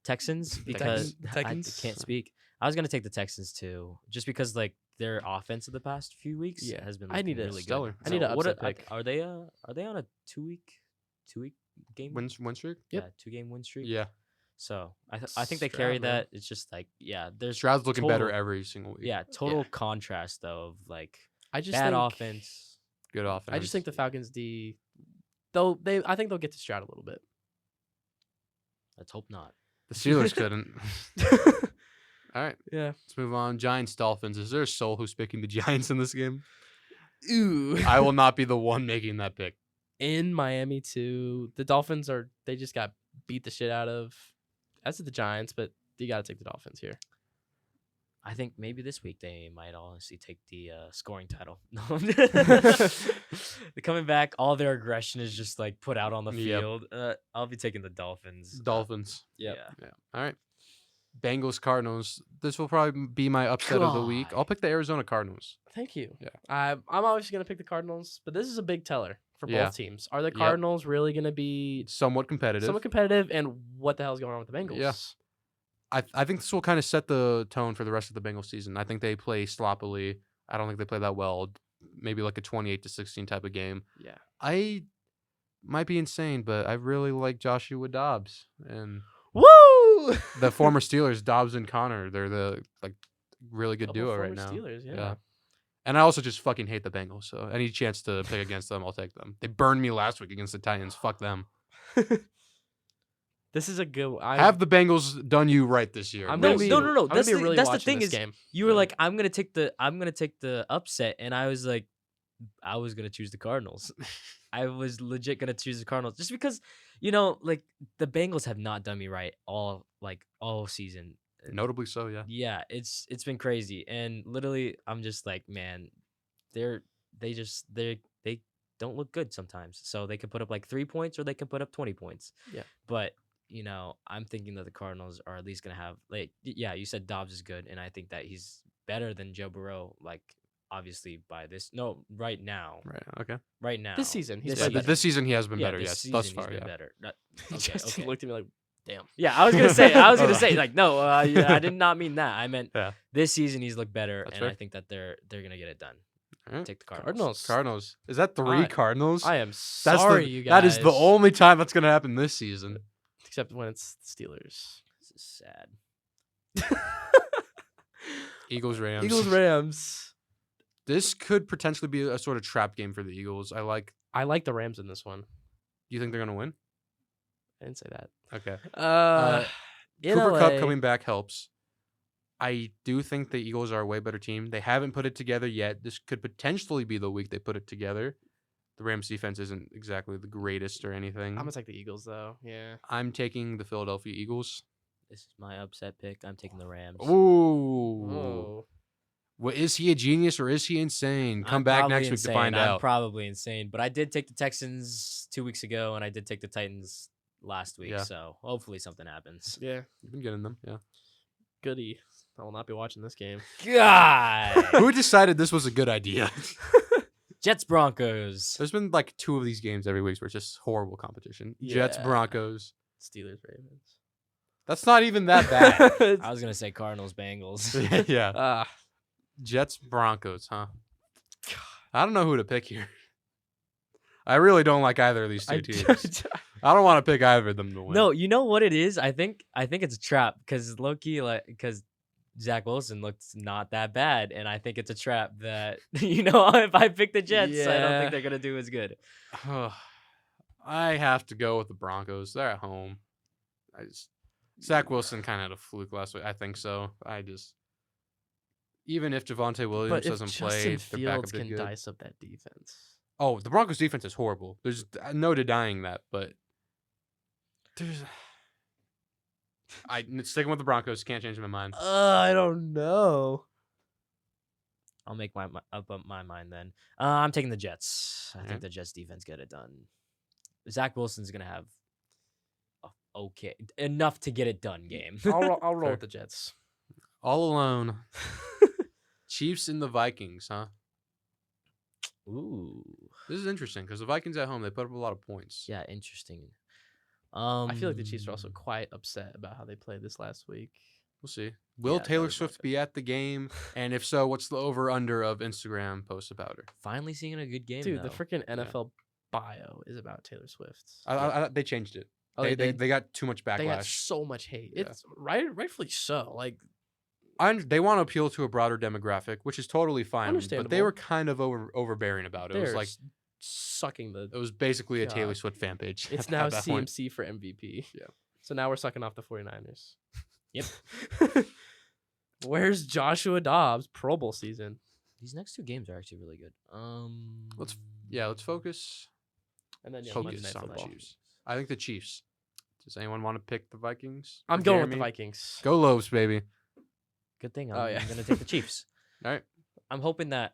Texans because Texans? I can't speak. I was gonna take the Texans too, just because like their offense of the past few weeks Yeah. has been I need looking a really stellar. good. I need an what upset pick. Are they on a two week game? Win streak? Yep. Yeah, 2-game win streak. Yeah. So I think they Stroud, carry man. that. It's just like there's Stroud's looking better total- every single week. Yeah, total contrast though of like I just bad think, offense. Good offense. I just think the Falcons D, I think they'll get to Stroud a little bit. Let's hope not. the Steelers couldn't. All right. Yeah. Let's move on. Giants Dolphins. Is there a soul who's picking the Giants in this game? Ooh. I will not be the one making that pick. In Miami too. The Dolphins they just got beat the shit out of. As did the Giants, but you got to take the Dolphins here. I think maybe this week they might honestly take the scoring title. No. They're coming back. All their aggression is just like put out on the Yep. field. I'll be taking the Dolphins. Dolphins. Yep. Yeah. All right. Bengals Cardinals. This will probably be my upset of the week. God. I'll pick the Arizona Cardinals. Thank you. Yeah. I'm obviously going to pick the Cardinals, but this is a big teller for Yeah. both teams. Are the Cardinals really going to be Somewhat competitive. somewhat competitive? And what the hell is going on with the Bengals? Yeah. I think this will kind of set the tone for the rest of the Bengals season. I think they play sloppily. I don't think they play that well. Maybe like a 28-16 type of game. Yeah. I might be insane, but I really like Joshua Dobbs and Woo! the former Steelers, Dobbs and Connor. They're the really good Couple duo former right now. Steelers, yeah. Yeah. And I also just fucking hate the Bengals. So any chance to pick against them, I'll take them. They burned me last week against the Titans. Fuck them. This is a good. Have the Bengals done you right this year? I'm No, gonna be, no. I'm gonna That's be the- really that's the watching thing this is- game. You were like, I'm gonna take the upset, and I was like, I was gonna choose the Cardinals. I was legit gonna choose the Cardinals just because like the Bengals have not done me right all season. Notably so, yeah. Yeah, it's been crazy, and literally, I'm just like, man, they don't look good sometimes. So they can put up like 3 points or they can put up 20 points. Yeah. But I'm thinking that the Cardinals are at least gonna have you said Dobbs is good, and I think that he's better than Joe Burrow. Like obviously right now. Right. Okay. Right now. This season, he's This played Yeah, better. this season he has been better. this Yes, thus season far. he's Yeah. been better. He Okay, just okay. looked at me like, damn. Yeah, I was gonna say like no, I did not mean that. I meant Yeah. this season he's looked better, That's and I fair. think that they're gonna get it done. All right. Take the Cardinals. Cardinals. Is that 3 I- Cardinals? I am That's sorry, the, you guys. That is the only time that's gonna happen this season. Except when it's the Steelers. This is sad. Eagles Rams. Eagles Rams. This could potentially be a sort of trap game for the Eagles. I like the Rams in this one. You think they're gonna win? I didn't say that. Okay. In Cooper LA, Kupp coming back helps. I do think the Eagles are a way better team. They haven't put it together yet. This could potentially be the week they put it together. The Rams defense isn't exactly the greatest or anything. I'm gonna take the Eagles though. Yeah. I'm taking the Philadelphia Eagles. This is my upset pick. I'm taking the Rams. Ooh. Oh. Well, is he a genius or is he insane? Come I'm back probably next week insane. to find I'm out. probably insane, but I did take the Texans 2 weeks ago, and I did take the Titans last week. Yeah. So hopefully something happens. Yeah. You've been getting them, yeah. Goody. I will not be watching this game. God. Who decided this was a good idea? Jets Broncos. There's been like 2 of these games every week where it's just horrible competition. Jets Yeah. Broncos. Steelers Ravens. That's not even that bad. I was gonna say Cardinals Bengals. yeah. Jets Broncos, huh? I don't know who to pick here. I really don't like either of these two teams. I don't want to pick either of them to win. No, you know what it is? I think it's a trap because low-key, because Zach Wilson looks not that bad, and I think it's a trap that if I pick the Jets, I don't Yeah. think they're gonna do as good. I have to go with the Broncos. They're at home. Zach Wilson kind of had a fluke last week. I think so. Even if Javonte Williams But if doesn't Justin play, their backup Fields did can good. dice up that defense. Oh, the Broncos' defense is horrible. There's no denying that, but sticking with the Broncos. Can't change my mind. I don't know. I'll make up my mind then. I'm taking the Jets. I Alright. think the Jets defense get it done. Zach Wilson's gonna have okay enough to get it done game. I'll roll Fair. with the Jets. All alone. Chiefs and the Vikings, huh? Ooh, This is interesting because the Vikings at home, they put up a lot of points. yeah, interesting. I feel like the Chiefs are also quite upset about how they played this last week. We'll see. Will Yeah, that Taylor was not Swift good. be at the game? And if so, what's the over-under of Instagram posts about her? Finally seeing a good game, Dude, though. the freaking NFL bio is about Taylor Swift. They changed it. Oh, they did? they got too much They got backlash. so much hate. Yeah. It's rightfully so. Like, They want to appeal to a broader demographic, which is totally fine. But they Understandable. were kind of overbearing about it. It was they're like sucking the. it was basically a Taylor God. Swift fan page. It's at now that point. CMC for MVP. Yeah. So now we're sucking off the 49ers. Yep. Where's Joshua Dobbs? Pro Bowl season. These next two games are actually really good. Let's focus. And then Focus Monday Night on the Football. Chiefs. I think the Chiefs. Does anyone want to pick the Vikings? I'm Or going with the Jeremy? Vikings. Go Lobes, baby. Good thing Oh, I'm yeah. gonna take the Chiefs. All right. I'm hoping that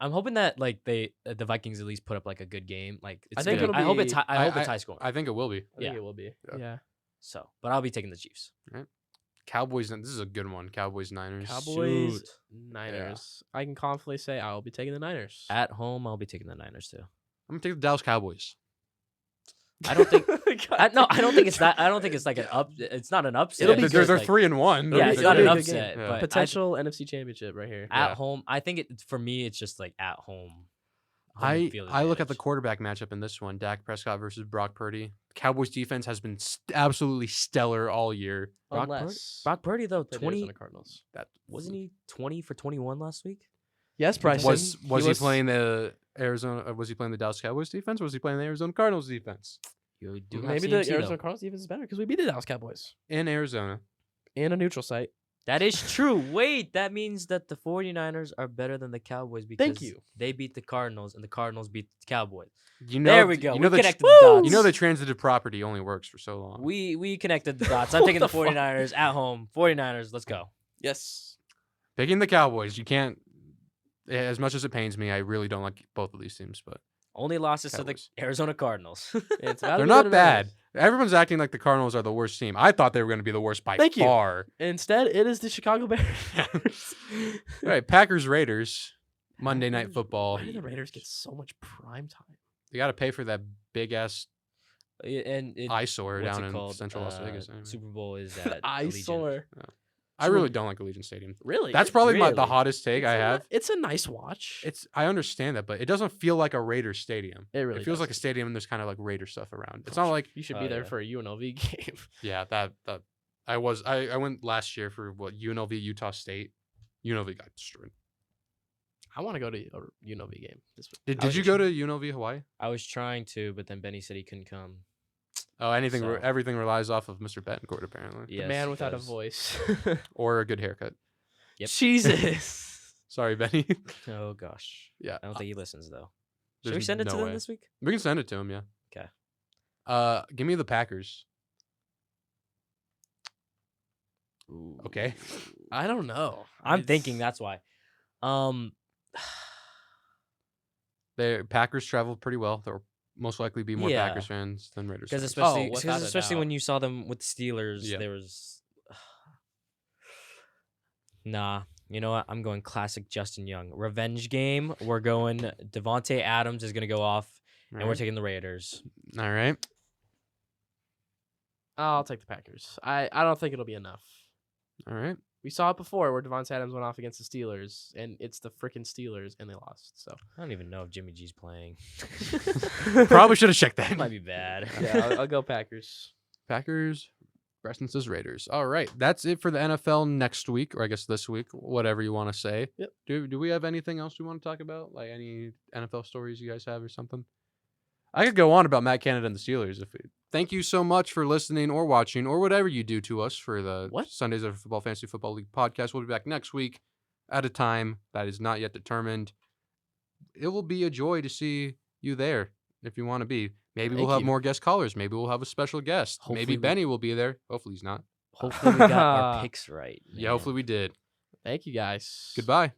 like the Vikings at least put up like a good game. Like I think gonna- it'll I hope be- it's I hope it's high scoring. I think it will be. I think Yeah. it will be. Yeah. Yeah. So, but I'll be taking the Chiefs. Cowboys. This is a good one. Cowboys Niners. Cowboys, Shoot. Niners. I can confidently say I will be taking the Niners. At home, I'll be taking the Niners too. I'm gonna take the Dallas Cowboys. I don't think. God I don't think it's that. I don't think it's like an up. It's not an upset. It'll be They're good, like, 3-1. Yeah, be it's good. not It'll an be a good upset. game. But Potential NFC Championship right here. at Yeah. home, I think for me, it's just like at home. I field look at the advantage. quarterback matchup in this one: Dak Prescott versus Brock Purdy. Cowboys defense has been absolutely stellar all year. Brock Purdy though, Played 20 Arizona Cardinals. That wasn't he 20 for 21 last week? Yes, Bryson. was he playing the Arizona? Was he playing the Dallas Cowboys defense? Or was he playing the Arizona Cardinals defense You do have Maybe the CMC, though. Arizona Cardinals defense is better because we beat the Dallas Cowboys in Arizona? in a neutral site. That is true. Wait, that means that the 49ers are better than the Cowboys because you. they beat the Cardinals and the Cardinals beat the Cowboys. You know, There we go. You We know, connected the, the dots. you know the transitive property only works for so long. We connected the dots. I'm What taking the the fuck? 49ers at home. 49ers, let's go. Yes. Picking the Cowboys. You can't. As much as it pains me, I really don't like both of these teams, but Only losses to Cowboys. the Arizona Cardinals. It's about they're as not good as bad. it is. Everyone's acting like the Cardinals are the worst team. I thought they were going to be the worst by Thank you. far. Instead, it is the Chicago Bears. All right, Packers Raiders. Monday Night Packers- Football. Why do the Raiders get so much prime time? You got to pay for that big ass and it, eyesore what's down it in called? Central Las Vegas. Anyway. Super Bowl is at Allegiant. Eyesore. I really don't like Allegiant Stadium. Really? That's probably the Really? hottest take I have. It's a nice watch. I understand that, but it doesn't feel like a Raiders stadium. It really It feels like a doesn't. stadium and there's kind of like Raider stuff around. It's not like You should Oh, be there yeah. for a UNLV game. yeah, that I went last year for what UNLV Utah State. UNLV got destroyed. I want to go to a UNLV game this week. Did I was you go to UNLV Hawaii? I was trying to, but then Benny said he couldn't come. Oh, So- everything relies off of Mr. Betancourt apparently, Yes, the man it without a does. voice. or a good haircut. Yep. Jesus. Sorry, Benny. Oh gosh. Yeah, I don't think he listens though. Should we there's send it no to them way. this week? We can send it to him. Yeah. 'Kay. Give me the Packers. Okay. I don't know. I'm It's- thinking that's why. The Packers traveled pretty well. There will most likely be more Yeah. Packers fans than Raiders Because fans. especially, without a especially when doubt. you saw them with the Steelers, Yeah. there was. Nah, you know what? I'm going classic Justin Young revenge game. We're going. Devontae Adams is gonna go off, and we're taking the Raiders. All right. I'll take the Packers. I don't think it'll be enough. All right. We saw it before where Devontae Adams went off against the Steelers, and it's the freaking Steelers, and they lost. So I don't even know if Jimmy G's playing. Probably should have checked That that. might be bad. yeah, I'll go Packers. Packers, Bryson says Raiders. All right, that's it for the NFL next week, or I guess this week, whatever you want to say. Yep. Do we have anything else we want to talk about? Like any NFL stories you guys have or something? I could go on about Matt Canada and the Steelers. Thank you so much for listening or watching or whatever you do to us for the Sundays of Football Fantasy Football League podcast. We'll be back next week at a time that is not yet determined. It will be a joy to see you there if you want to be. Maybe we'll have more guest callers. Maybe we'll have a special guest. Maybe Benny will be there. Hopefully he's not. Hopefully we got our picks right. Yeah, hopefully we did. Thank you, guys. Goodbye.